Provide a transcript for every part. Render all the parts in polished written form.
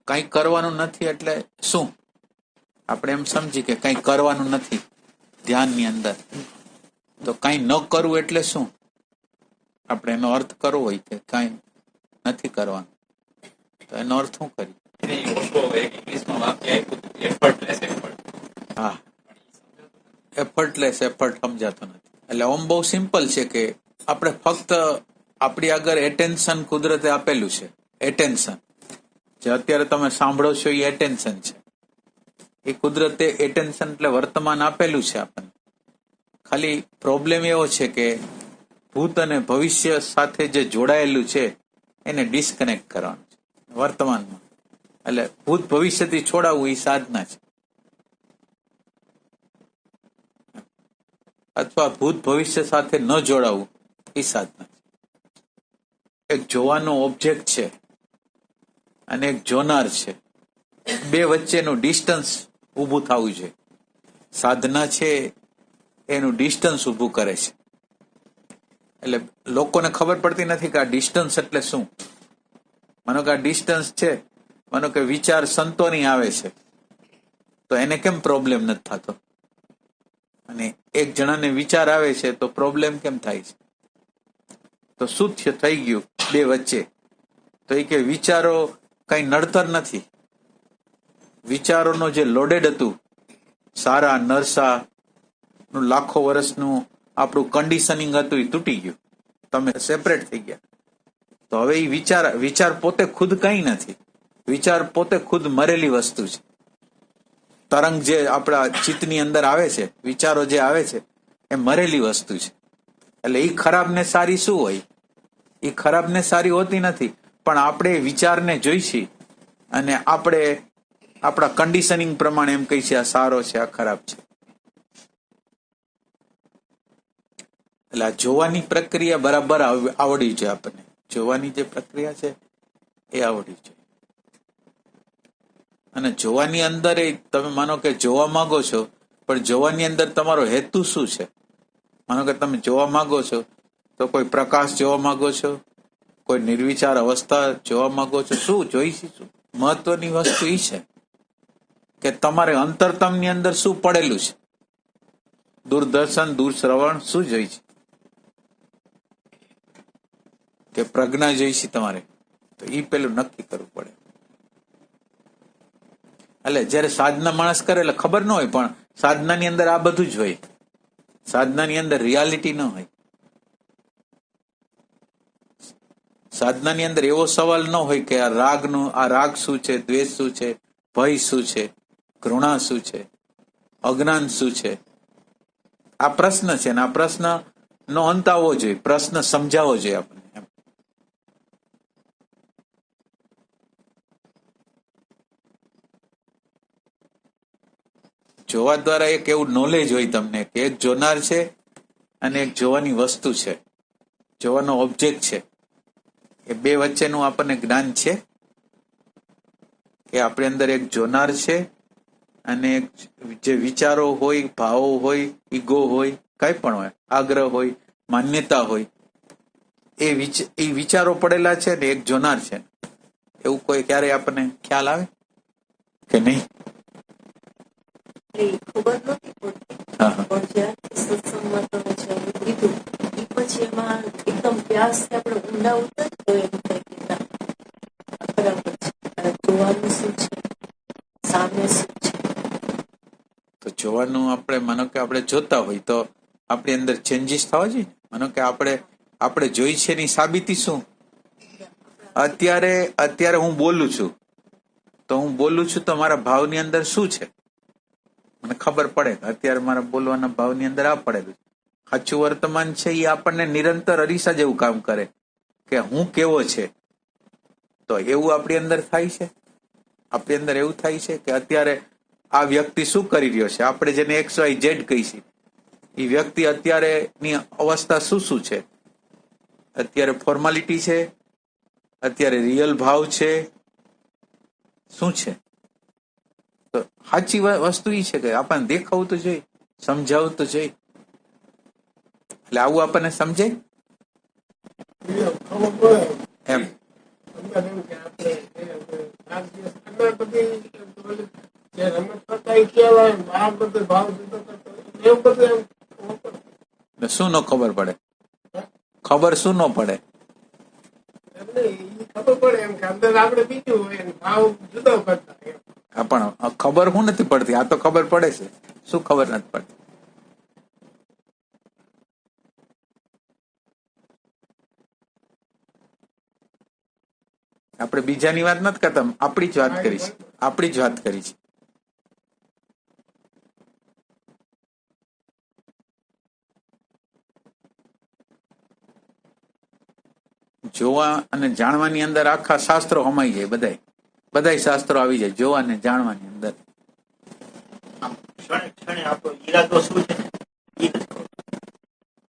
કંઈ કરવાનું નથી એટલે શું? આપણે એમ સમજી કે કંઈ કરવાનું નથી ધ્યાનની અંદર, તો કંઈ ન કરવું એટલે શું? આપણે એનો અર્થ કરવો હોય કે કંઈ નથી કરવાનું, તો એનો અર્થ શું કરીએ? હા, એફર્ટલેસ, એફર્ટ સમજાતો નથી. એટલે આમ બહુ સિમ્પલ છે કે આપણે ફક્ત આપણી આગળ એટેન્શન કુદરતે આપેલું છે. એટેન્શન જે અત્યારે તમે સાંભળો છો એ એટેન્શન છે. એ કુદરતે એટેન્શન એટલે વર્તમાન આપેલું છે આપણને. ખાલી પ્રોબ્લેમ એવો છે કે ભૂત અને ભવિષ્ય સાથે જે જોડાયેલું છે એને ડિસ્કનેક્ટ કરવાનું છે વર્તમાનમાં. એટલે ભૂત ભવિષ્યથી છોડાવવું એ સાધના છે, અથવા ભૂત ભવિષ્ય સાથે ન જોડાવવું એ સાધના છે. એક જોવાનો ઓબ્જેક્ટ છે અને એક જોનાર છે, બે વચ્ચેનું ડિસ્ટન્સ ઊભું થવું છે. સાધના છે એનું ડિસ્ટન્સ ઊભું કરે છે. એટલે લોકોને ખબર પડતી નથી કે આ ડિસ્ટન્સ એટલે શું. માનો કે આ ડિસ્ટન્સ છે, માનો કે વિચાર સંતોની આવે છે, તો એને કેમ પ્રોબ્લેમ નથી થતો? અને એક જણાને વિચાર આવે છે તો પ્રોબ્લેમ કેમ થાય છે? તો શું થઈ ગયું બે વચ્ચે? તો એ કે વિચારો કઈ નડતર નથી. વિચારોનો જે લોડેડ હતું, સારા નરસા નું લાખો વર્ષનું આપણું કન્ડિશનિંગ હતું, એ તૂટી ગયું. તમે સેપરેટ થઈ ગયા. તો હવે એ વિચાર પોતે ખુદ કઈ નથી. વિચાર પોતે ખુદ મરેલી વસ્તુ છે. તરંગ જે આપણા ચિત્તની અંદર આવે છે, વિચારો જે આવે છે, એ મરેલી વસ્તુ છે. એટલે એ ખરાબ ને સારી શું હોય? એ ખરાબ ને સારી હોતી નથી, પણ આપણે વિચારને જોઈશી અને આપણે આપણા કન્ડિશનિંગ પ્રમાણે એમ કહી છે આ સારો છે, આ ખરાબ છે. એટલે આ જોવાની પ્રક્રિયા બરાબર આવડવી જોઈએ આપણને. જોવાની જે પ્રક્રિયા છે એ આવડવી જોઈએ. અને જોવાની અંદર તમે માનો કે જોવા માંગો છો, પણ જોવાની અંદર તમારો હેતુ શું છે? માનો કે તમે જોવા માંગો છો તો કોઈ પ્રકાશ જોવા માંગો છો, કોઈ નિર્વિચાર અવસ્થા જોવા માંગો છો, શું જોઈશી? શું મહત્વની વસ્તુ એ છે કે તમારે અંતરતમની અંદર શું પડેલું છે? દૂરદર્શન, દૂરશ્રવણ શું જોઈ છે? કે પ્રજ્ઞા જોઈશી તમારે? તો એ પેલું નક્કી કરવું પડે. એટલે જયારે સાધના માણસ કરે એટલે ખબર ન હોય, પણ સાધનાની અંદર આ બધું જ હોય. સાધનાની અંદર રિયાલિટી ન હોય. સાધનાની અંદર એવો સવાલ ન હોય કે આ રાગ શું છે, દ્વેષ શું છે, ભય શું છે, ઘૃણા શું છે, અજ્ઞાન શું છે. આ પ્રશ્ન છે ને આ પ્રશ્ન નો અંત આવવો જોઈએ. પ્રશ્ન સમજાવવો જોઈએ આપણને. જોવા દ્વારા એક એવું નોલેજ હોય તમને કે એક જોનાર છે અને એક જોવાની વસ્તુ છે, જોવાનો ઓબ્જેક્ટ છે. એ બે વચ્ચેનું આપણને જ્ઞાન છે કે આપણી અંદર એક જોનાર છે અને જે વિચારો હોય, ભાવો હોય, ઈગો હોય, કઈ પણ હોય, આગ્રહ હોય, માન્યતા હોય, એ વિચારો પડેલા છે ને એક જોનાર છે. એવું કોઈ ક્યારે આપણને ખ્યાલ આવે કે નહીં? ખબર નથી પડતી, પણ જ્યારથી સત્સંગમાં તમે ચાલુ કીધું એ પછી એમાં એકદમ પ્યાસથી આપણે ઊંડા ઉતર તો એમ થાય કે ના બરાબર છે, જોવાનું શું છે, સામે શું છે. તો જોવાનું આપણે માનો કે આપણે જોતા હોય તો આપણી અંદર ચેન્જીસ થવા જોઈએ. માનો કે આપણે જોઈ છે એની સાબિતી શું? અત્યારે હું બોલું છું, તો હું બોલું છું તો મારા ભાવની અંદર શું છે મને ખબર પડે. અત્યારે મારા બોલવાના ભાવની અંદર આ પડેલું છે. સાચું વર્તમાન છે એ આપણને નિરંતર અરીસા જેવું કામ કરે કે હું કેવો છે. તો એવું આપણી અંદર થાય છે. આપણી અંદર એવું થાય છે કે અત્યારે આ વ્યક્તિ શું કરી રહ્યો છે, આપણે જેને XYZ કહીશું, એ વ્યક્તિ અત્યારે ની અવસ્થા શું છે? અત્યારે ફોર્માલિટી છે, અત્યારે રિયલ ભાવ છે, શું છે? તો સાચી વસ્તુ એ છે કે આપણને દેખાવું તો જોઈએ, સમજાવવું તો જોઈએ. એટલે આવું આપણને સમજે એમ. આ બધો ભાવ જુદો કરતો એવું બધું એમ ખબર પડે. એટલે શું ન ખબર પડે? ખબર શું ન પડે? એમ નહીં, ઈ ખબર પડે એમ કે અંદર આપણે બીજું હોય ને ભાવ જુદો કરતા એમ. હા, પણ ખબર શું નથી પડતી? આ તો ખબર પડે છે. શું ખબર નથી પડતી? આપણે બીજાની વાત નથી કરતા, આપણી જ વાત કરી છે. આપણી જ વાત કરી છે. જોવા અને જાણવાની અંદર આખા શાસ્ત્રો સમાઈ જાય. બધાય શાસ્ત્રો આવી જાય જોવા અને જાણવાની અંદર.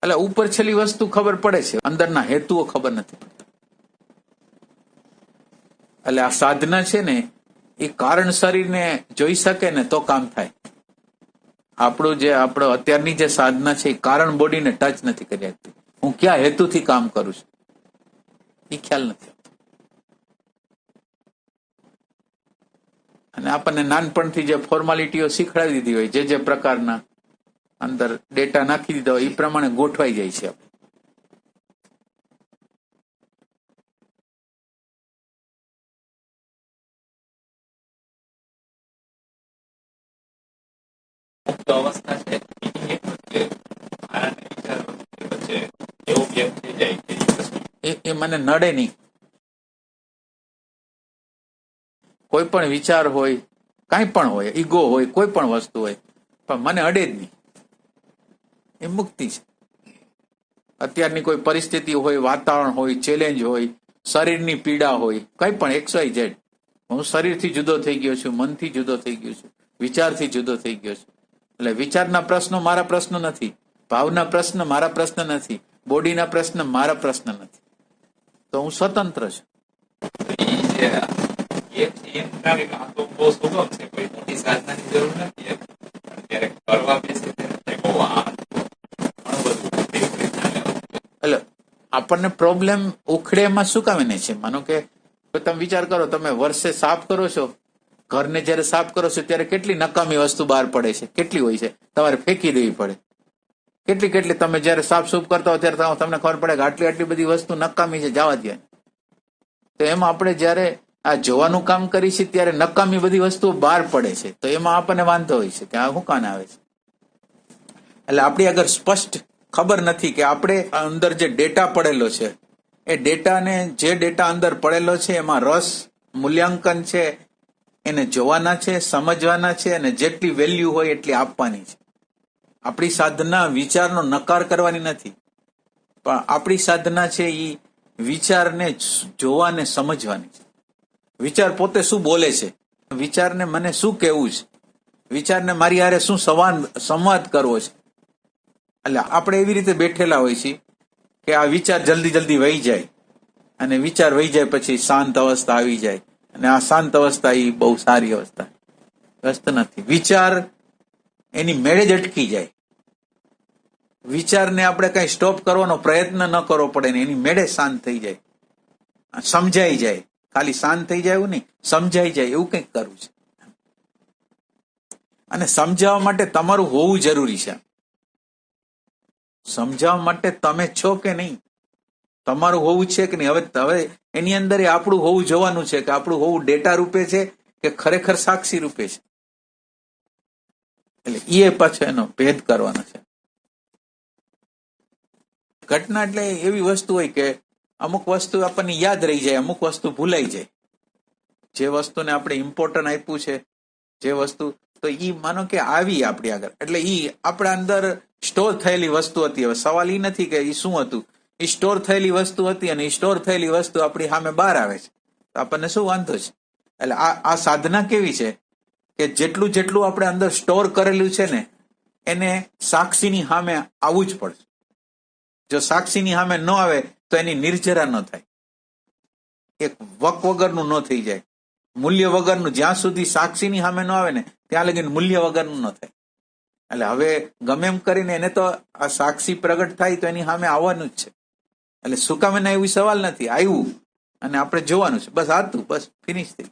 એટલે ઉપર છેલ્લી વસ્તુ ખબર પડે છે, અંદરના હેતુઓ ખબર નથી પડતા. એટલે આ સાધના છે ને, એ કારણ શરીરને જોઈ શકે ને તો કામ થાય. આપણો અત્યારની જે સાધના છે એ કારણ બોડીને ટચ નથી કરી શકતી. હું ક્યાં હેતુથી કામ કરું છું એ ખ્યાલ નથી આવતો. અને આપણને નાનપણથી જે ફોર્માલિટીઓ શીખવાડી દીધી હોય, જે પ્રકારના અંદર ડેટા નાખી દીધા હોય એ પ્રમાણે ગોઠવાઈ જાય છે. અવસ્થા છે એ મને નડે નહીં. કોઈ પણ વિચાર હોય, કાંઈ પણ હોય, ઈગો હોય, કોઈ પણ વસ્તુ હોય, પણ મને અડે જ નહીં. એ મુક્તિ છે. અત્યારની કોઈ પરિસ્થિતિ હોય, વાતાવરણ હોય, ચેલેન્જ હોય, શરીરની પીડા હોય, કંઈ પણ XYZ, હું શરીરથી જુદો થઈ ગયો છું, મનથી જુદો થઈ ગયો છું, વિચારથી જુદો થઈ ગયો છું. એટલે વિચારના પ્રશ્નો મારા પ્રશ્ન નથી, ભાવના પ્રશ્ન મારા પ્રશ્ન નથી, બોડીના પ્રશ્ન મારા પ્રશ્ન નથી. તો હું સ્વતંત્ર છું. બહુ સુગમ છે, કોઈ મોટી સાધનાની જરૂર નથી. ત્યારે કરવા બેસે એટલે આપણને પ્રોબ્લેમ ઉખડે એમાં શું કામ એને છે? માનો કે તમે વિચાર કરો, તમે વર્ષે સાફ કરો છો, ઘરને જયારે સાફ કરો છો ત્યારે કેટલી નકામી વસ્તુ બહાર પડે છે, કેટલી હોય છે, તમારે ફેંકી દેવી પડે. કેટલી તમે જયારે સાફ સૂફ કરતા હો ત્યારે તમને ખબર પડે કે આટલી બધી વસ્તુ નકામી છે, જવા દે. તો એમાં આપણે જયારે આ જોવાનું કામ કરી છે ત્યારે નકામી બધી વસ્તુઓ બહાર પડે છે, તો એમાં આપણને વાંધો હોય છે કે આ શું કાને આવે છે. એટલે આપણી આગળ સ્પષ્ટ ખબર નથી કે આપણે અંદર જે ડેટા પડેલો છે, એ ડેટાને, જે ડેટા અંદર પડેલો છે એમાં રસ, મૂલ્યાંકન છે, એને જોવાના છે, સમજવાના છે, અને જેટલી વેલ્યુ હોય એટલી આપવાની છે. આપણી સાધના વિચારનો નકાર કરવાની નથી, પણ આપણી સાધના છે એ વિચારને જોવાને સમજવાની છે. વિચાર પોતે શું બોલે છે, વિચારને મને શું કહેવું છે, વિચારને મારી હારે શું સંવાદ કરવો છે. એટલે આપણે એવી રીતે બેઠેલા હોય છીએ કે આ વિચાર જલ્દી વહી જાય, અને વિચાર વહી જાય પછી શાંત અવસ્થા આવી જાય, અને આ શાંત અવસ્થા એ બહુ સારી અવસ્થા વ્યસ્ત નથી. વિચાર એની મેળે જ અટકી જાય. વિચારને આપણે કઈ સ્ટોપ કરવાનો પ્રયત્ન ન કરવો પડે ને એની મેળે શાંત થઈ જાય, સમજાઈ જાય. ખાલી શાંત થઈ જાય એવું નહીં, સમજાઈ જાય એવું કંઈક કરવું છે. અને સમજાવવા માટે તમારું હોવું જરૂરી છે. સમજાવવા માટે તમે છો કે નહીં, તમારું હોવું છે કે નહીં. હવે એની અંદર આપણું હોવું જોવાનું છે કે આપણું હોવું ડેટા રૂપે છે કે ખરેખર સાક્ષી રૂપે છે. એટલે એ પાછો એનો ભેદ કરવાનો છે. ઘટના એટલે એવી વસ્તુ હોય કે અમુક વસ્તુ આપણને યાદ રહી જાય, અમુક વસ્તુ ભૂલાઈ જાય. જે વસ્તુને આપણે ઇમ્પોર્ટન્ટ આપ્યું છે, જે વસ્તુ, તો ઈ માનો કે આવી આપણી આગળ, એટલે ઈ આપણા અંદર સ્ટોર થયેલી વસ્તુ હતી. હવે સવાલ ઈ નથી કે ઈ શું હતું, ઈ સ્ટોર થયેલી વસ્તુ હતી, અને ઈ સ્ટોર થયેલી વસ્તુ આપણી સામે બહાર આવે છે, તો આપણને શું વાંધો છે? એટલે આ સાધના કેવી છે કે જેટલું આપણે અંદર સ્ટોર કરેલું છે ને, એને સાક્ષીની સામે આવવું જ પડશે. જો સાક્ષીની સામે ન આવે તો એની નિર્જરા ન થાય, એક વક વગરનું ન થઈ જાય, મૂલ્ય વગરનું. જ્યાં સુધી સાક્ષીની સામે ન આવે ને ત્યાં લગીને મૂલ્ય વગરનું ન થાય. એટલે હવે ગમે એમ કરીને એને તો આ સાક્ષી પ્રગટ થાય તો એની સામે આવવાનું જ છે. એટલે શું કામ એને એવી સવાલ નથી, આવ્યું અને આપણે જોવાનું છે, બસ. આતું બસ ફિનિશ થઈ.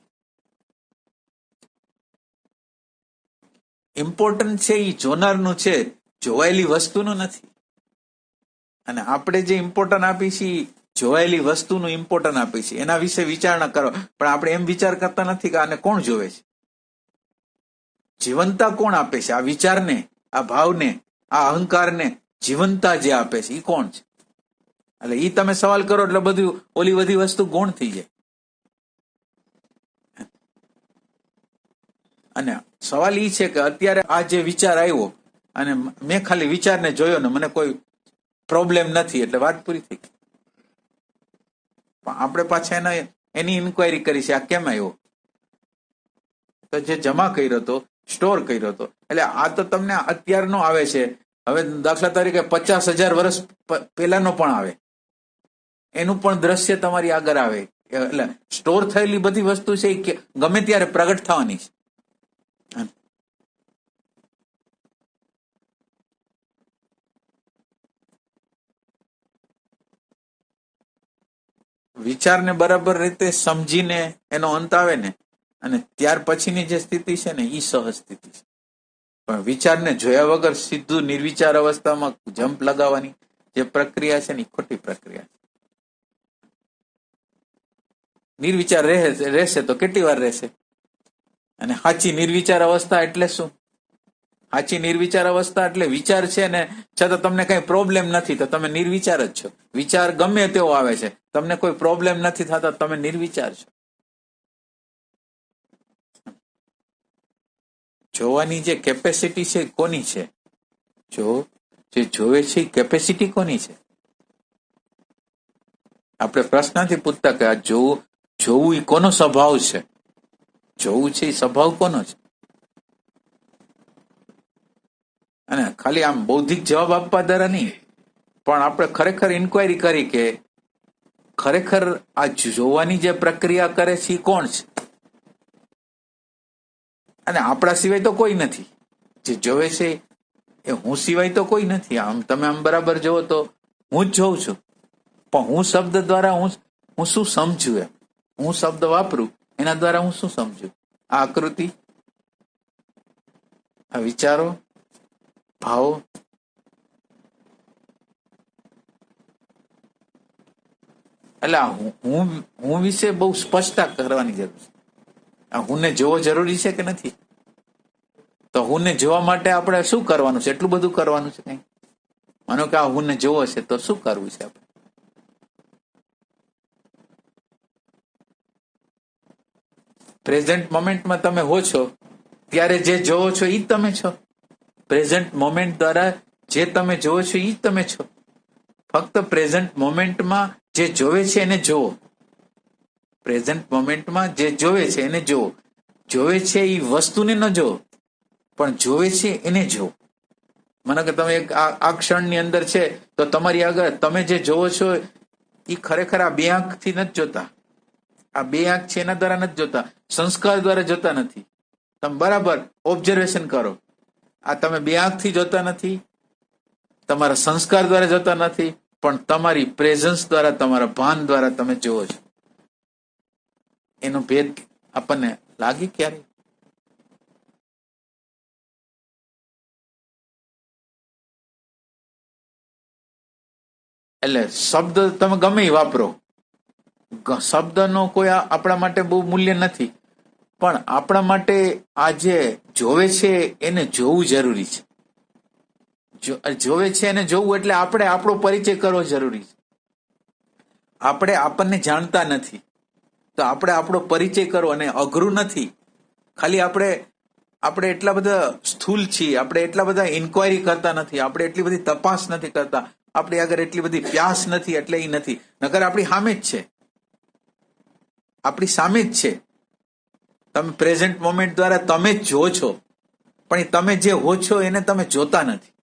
ઇમ્પોર્ટન્ટ છે એ જોનારનું છે, જોવાયેલી વસ્તુનું નથી. અને આપણે જે ઇમ્પોર્ટન્ટ આપી છીએ જોવાયેલી વસ્તુનું ઇમ્પોર્ટન્ટ આપી છીએ, એના વિશે વિચારણા કરો. પણ આપણે એમ વિચાર કરતા નથી કે આને કોણ જોવે છે, જીવનતા કોણ આપે છે, આ વિચારને, આ ભાવને, આ અહંકારને જીવનતા જે આપે છે એ કોણ છે. એટલે એ તમે સવાલ કરો એટલે બધું ઓલી બધી વસ્તુ ગૌણ થઈ જાય. અને સવાલ એ છે કે અત્યારે આ જે વિચાર આવ્યો અને મેં ખાલી વિચારને જોયો ને મને કોઈ પ્રોબ્લેમ નથી એટલે વાત પૂરી થઈ. પણ આપણે પાછા એની ઇન્ક્વાયરી કરી છે, આ કેમ આવ્યો? તો જે જમા કર્યો હતો, સ્ટોર કર્યો હતો. એટલે આ તો તમને અત્યારનો આવે છે. હવે દાખલા તરીકે 50,000 વર્ષ પહેલાનો પણ આવે, એનું પણ દ્રશ્ય તમારી આગળ આવે. એટલે સ્ટોર થયેલી બધી વસ્તુ છે એ ગમે ત્યારે પ્રગટ થવાની છે. વિચારને બરાબર રીતે સમજીને એનો અંત આવે ને, અને ત્યાર પછીની જે સ્થિતિ છે ને એ સહજ સ્થિતિ છે. પણ વિચારને જોયા વગર સીધું નિર્વિચાર અવસ્થામાં જમ્પ લગાવવાની જે પ્રક્રિયા છે ને એ ખોટી પ્રક્રિયા છે. નિર્વિચાર રહેશે તો કેટલી વાર રહેશે? અને સાચી નિર્વિચાર અવસ્થા એટલે શું? સાચી નિર્વિચાર અવસ્થા એટલે વિચાર છે ને છતાં તમને કઈ પ્રોબ્લેમ નથી તો તમે નિર્વિચાર જ છો. વિચાર ગમે તેવો આવે છે, તમને કોઈ પ્રોબ્લેમ નથી થતા, તમે નિર્વિચાર છો. જોવાની જે કેપેસિટી છે કોની છે? જે જોવે છે એ કેપેસિટી કોની છે? આપણે પ્રશ્ન નથી પૂછતા કે આ જોવું એ કોનો સ્વભાવ છે? જોવું છે એ સ્વભાવ કોનો છે? અને ખાલી આમ બૌદ્ધિક જવાબ આપવા દ્વારા નહીં, પણ આપણે ખરેખર ઇન્ક્વાયરી કરી કે ખરેખર આ જોવાની જે પ્રક્રિયા કરે છે એ કોણ છે? અને આપણા સિવાય તો કોઈ નથી. જે જોવે છે એ હું સિવાય તો કોઈ નથી. આમ તમે આમ બરાબર જોવો તો હું જ જોઉં છું, પણ હું શબ્દ દ્વારા હું શું સમજુ? એમ હું શબ્દ વાપરું એના દ્વારા હું શું સમજુ? આ આકૃતિ, આ વિચારો, ભાવો. એટલે હું વિશે બહુ સ્પષ્ટતા કરવાની જરૂર છે. આ હુંને જોવો જરૂરી છે કે નથી? તો હુંને જોવા માટે આપણે શું કરવાનું છે? એટલું બધું કરવાનું છે કઈ? માનો કે આ હુંને જોવો છે તો શું કરવું છે આપણે? પ્રેઝન્ટ મોમેન્ટમાં તમે હો છો ત્યારે જે જોવો છો એ જ તમે છો. પ્રેઝન્ટ મોમેન્ટ દ્વારા જે તમે જોવો છો એ જ તમે છો. ફક્ત પ્રેઝન્ટ મોમેન્ટમાં જે જોવે છે એને જોવો. પ્રેઝન્ટ મોમેન્ટમાં જે જોવે છે એને જોવો. જોવે છે એ વસ્તુને ન જોવો, પણ જોવે છે એને જોવો. માનો કે તમે આ ક્ષણની અંદર છે તો તમારી આગળ તમે જે જોવો છો એ ખરેખર આ બે આંખથી નથી જોતા. આ બે આંખ છે એના દ્વારા નથી જોતા, સંસ્કાર દ્વારા જોતા નથી. તમે બરાબર ઓબ્ઝર્વેશન કરો. આ તમે બે આંખથી જોતા નથી, તમારા સંસ્કાર દ્વારા જોતા નથી, પણ તમારી પ્રેઝન્સ દ્વારા, તમારા ભાન દ્વારા તમે જોવો છો. એનો ભેદ આપણને લાગે ક્યારે? એટલે શબ્દ તમે ગમે વાપરો, શબ્દનો કોઈ આપણા માટે બહુ મૂલ્ય નથી, પણ આપણા માટે આ જે જોવે છે એને જોવું જરૂરી છે. જોવે છે એને જોવું એટલે આપણે આપણો પરિચય કરવો જરૂરી છે. આપણે આપણને જાણતા નથી તો આપણે આપણો પરિચય કરવો, અને અઘરું નથી. ખાલી આપણે એટલા બધા સ્થૂલ છીએ, આપણે એટલા બધા ઇન્ક્વાયરી કરતા નથી, આપણે એટલી બધી તપાસ નથી કરતા, આપણી આગળ એટલી બધી પ્યાસ નથી, એટલે એ નથી. નકર આપણી સામે જ છે, આપણી સામે જ છે. તમે પ્રેઝન્ટ મોમેન્ટ દ્વારા તમે જ જો છો, પણ તમે જે હો છો એને તમે જોતા નથી.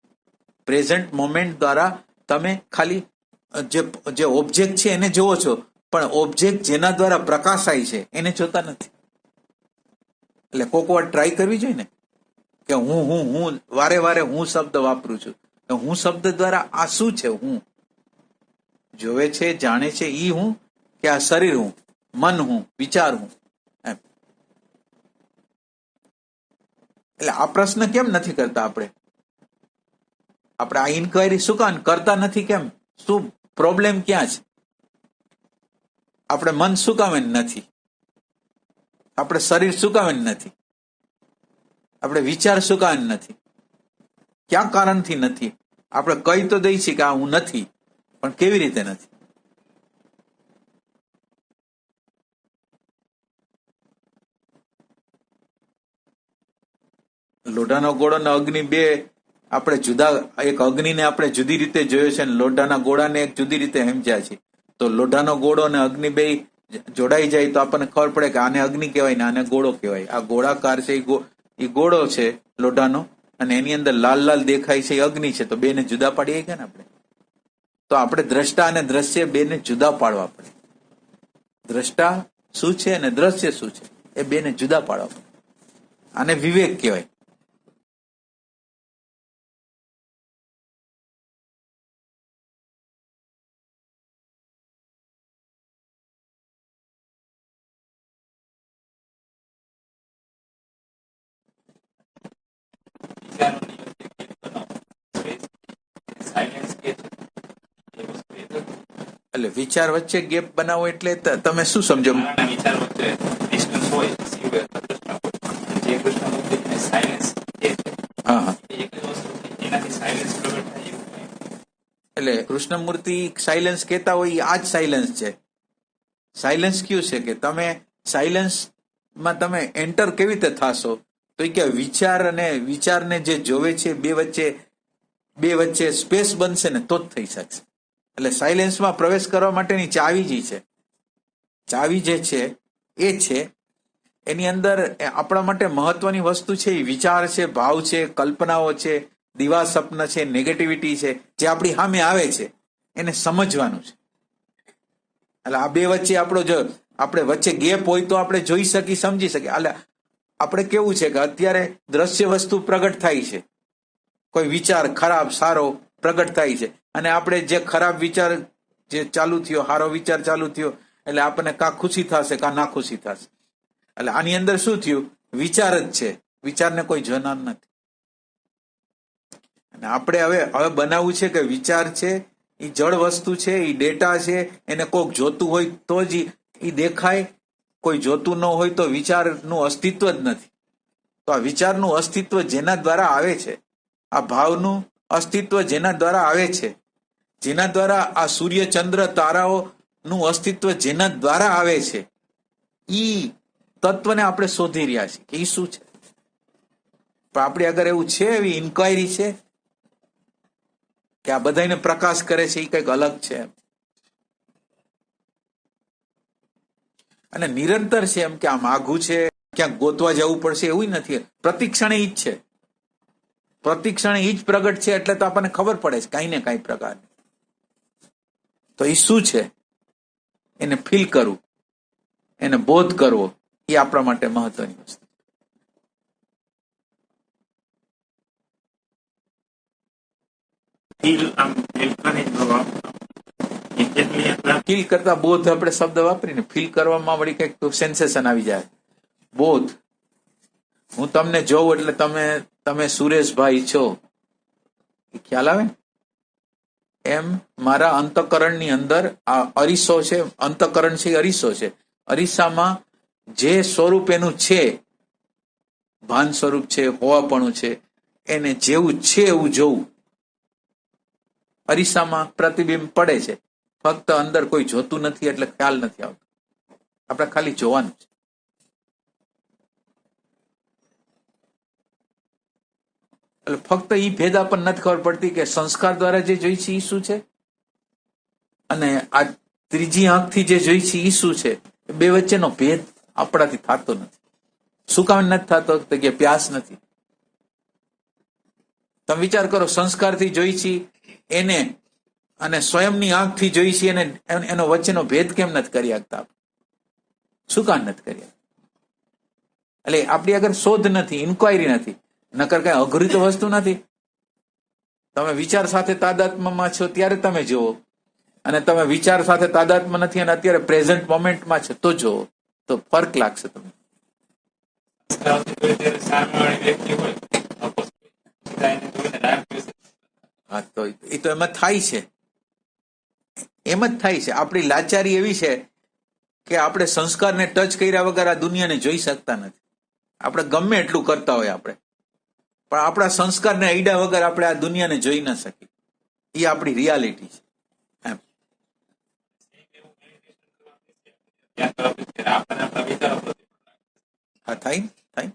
પ્રેઝન્ટ મોમેન્ટ દ્વારા તમે ખાલી જે ઓબ્જેક્ટ છે એને જોવો છો, પણ ઓબ્જેક્ટ જેના દ્વારા પ્રકાશાય છે એને જોતા નથી. એટલે કોક વાર ટ્રાય કરવી જોઈએ ને કે હું વારે વારે હું શબ્દ વાપરું છું. હું શબ્દ દ્વારા આ શું છે? હું જોવે છે, જાણે છે ઈ હું, કે આ શરીર હું, મન હું, વિચાર હું? એટલે આ પ્રશ્ન કેમ નથી કરતા આપણે આ ઇન્ક્વાયરી શું કામ કરતા નથી? કેમ? શું પ્રોબ્લેમ ક્યાં છે? આપણે મન શું કામ નથી? આપણે શરીર શું કામ નથી? આપણે વિચાર શું કામ નથી? ક્યાં કારણથી નથી? આપણે કહી તો દઈ છીએ કે આ હું નથી, પણ કેવી રીતે નથી? લોઢાનો ગોળો અને અગ્નિ બે આપણે જુદા, એક અગ્નિને આપણે જુદી રીતે જોયો છે અને લોઢાના ગોળાને એક જુદી રીતે સમજ્યા છે. તો લોઢાનો ગોળો અને અગ્નિ બે જોડાઈ જાય તો આપણને ખબર પડે કે આને અગ્નિ કહેવાય ને આને ગોળો કહેવાય. આ ગોળાકાર છે એ ગોળો છે લોઢાનો, અને એની અંદર લાલ લાલ દેખાય છે એ અગ્નિ છે. તો બેને જુદા પાડીએ કે ને આપણે? તો આપણે દ્રષ્ટા અને દ્રશ્ય બેને જુદા પાડવા પડે. દ્રષ્ટા શું છે અને દ્રશ્ય શું છે એ બેને જુદા પાડવા પડે. આને વિવેક કહેવાય. વિચારોની વચ્ચે gap બનાવો. સાયલેન્સ કે છે એ વસ્તુ એ નથી. એટલે વિચાર વચ્ચે ગેપ બનાવો એટલે તમે શું સમજો? મારાના વિચાર વચ્ચે ડિસ્ટન્સ હોય, શિવ હોય અથવા કૃષ્ણ હોય. જે કૃષ્ણમૂર્તિને સાયલેન્સ કે છે હા, એ એક જ વસ્તુ છે. એનાથી સાયલેન્સ પ્રગટ થાય એવું કંઈ. એટલે કૃષ્ણમૂર્તિ સાયલન્સ કહેતા હોય એ આ જ સાયલન્સ છે. સાયલન્સ કયું છે કે તમે સાયલન્સમાં તમે એન્ટર કેવી રીતે થશો? તો કે વિચાર અને વિચારને જે જોવે છે બે વચ્ચે સ્પેસ બનશે ને તો જ થઈ શકશે. એટલે સાયલેન્સમાં પ્રવેશ કરવા માટેની ચાવી જ છે. ચાવી જે છે એ છે એની અંદર આપણા માટે મહત્વની વસ્તુ છે એ વિચાર છે, ભાવ છે, કલ્પનાઓ છે, દિવા સ્વપ્ન છે, નેગેટિવિટી છે, જે આપણી સામે આવે છે એને સમજવાનું છે. એટલે આ બે વચ્ચે આપણે વચ્ચે ગેપ હોય તો આપણે જોઈ શકીએ, સમજી શકીએ. એટલે આપણે કેવું છે કે અત્યારે દ્રશ્ય વસ્તુ પ્રગટ થાય છે, કોઈ વિચાર ખરાબ સારો પ્રગટ થાય છે, અને આપણે જે ખરાબ વિચાર જે ચાલુ થયો, સારો વિચાર ચાલુ થયો એટલે આપણને કાં ખુશી થશે કાં ના ખુશી થશે. એટલે આની અંદર શું થયું? વિચાર જ છે, વિચારને કોઈ જોનાર નથી. અને આપણે હવે બનાવવું છે કે વિચાર છે એ જળ વસ્તુ છે, એ ડેટા છે, એને કોઈક જોતું હોય તો જ એ દેખાય, કોઈ જોતું ન હોય તો વિચારનું અસ્તિત્વ જ નથી. તો આ વિચારનું અસ્તિત્વ જેના દ્વારા આવે છે, આ ભાવનું અસ્તિત્વ જેના દ્વારા આવે છે, જેના દ્વારા આ સૂર્ય ચંદ્ર તારાઓનું અસ્તિત્વ જેના દ્વારા આવે છે, ઈ તત્વને આપણે શોધી રહ્યા છીએ કે ઈ શું છે. પણ આપણે અગર એવું છે, એવી ઇન્ક્વાયરી છે કે આ બધાને પ્રકાશ કરે છે એ કંઈક અલગ છે અને નિરંતર છે, એમ કે આમ આઘું છે, ક્યાંક ગોતવા જવું પડશે એવું નથી. પ્રતિક્ષણે ઈ જ છે, પ્રતિક્ષણે ઈ જ પ્રગટ છે. એટલે તો આપણને ખબર પડે છે કઈ ને કઈ પ્રકાર. તો એ શું છે એને ફીલ કરવું, એને બોધ કરવો, એ આપણા માટે મહત્વની વસ્તુ. ફીલ કરતા બોધ આપણે શબ્દ વાપરીને ફીલ કરવામાં વળી કઈક સેન્સેશન આવી જાય. બોધ, હું તમને જોઉં એટલે તમે સુરેશભાઈ છો એ ખ્યાલ આવે ને? એમ મારા અંતઃકરણની અંદર આ અરીસો છે, અંતઃકરણ છે, અરીસો છે. અરીસામાં જે સ્વરૂપ એનું છે, ભાન સ્વરૂપ છે, હોવાપણું છે, એને જેવું છે એવું જોવું. અરીસામાં પ્રતિબિંબ પડે છે, ફક્ત અંદર કોઈ જોતું નથી એટલે ખ્યાલ નથી આવતો. આપણે ખાલી જોવાનું છે. એટલે ફક્ત એ ભેદ આપણને નથી ખબર પડતી કે સંસ્કાર દ્વારા જે જોઈ છે એ શું છે અને આ ત્રીજી આંખથી જે જોઈ છે એ શું છે. બે વચ્ચેનો ભેદ આપણાથી થતો નથી. શું કામ નથી થતો? કે પ્યાસ નથી. તમે વિચાર કરો, સંસ્કારથી જોઈ છે એને અને સ્વયંની આંખથી જોઈ છે એને, એનો વચ્ચેનો ભેદ કેમ નથી કરી શકતા? શું કામ નથી કરી શકતા? એટલે આપણી આગળ શોધ નથી, ઇન્ક્વાયરી નથી. નકર કઈ અઘરી તો વસ્તુ નથી. તમે વિચાર સાથે તાદાત્મ્યમાં છો ત્યારે તમે જુઓ, અને તમે વિચાર સાથે તાદાત્મ્ય નથી અને અત્યારે પ્રેઝન્ટ મોમેન્ટમાં છો તો જુઓ, તો ફર્ક લાગશે તમને. સંસ્થાઓથી જોઈએ ત્યારે સામેવાળી વ્યક્તિ હોય અપોઝ સીધા એને જોઈને રાગ દ્વેષ. હા, તો એ તો એમાં થાય છે, એમ જ થાય છે. આપણી લાચારી એવી છે કે આપણે સંસ્કારને ટચ કર્યા વગર આ દુનિયાને જોઈ શકતા નથી. આપણે ગમે એટલું કરતા હોય આપણે, પણ આપણા સંસ્કારને અડ્યા વગર આપણે આ દુનિયાને જોઈ ન શકીએ. એ આપણી રિયાલિટી છે. એમ એવું meditation કરવાથી ધ્યાન કરવાથી ત્યારે આપણને આપણા વિચારો પ્રત્યે હા, થાય ને, થાય.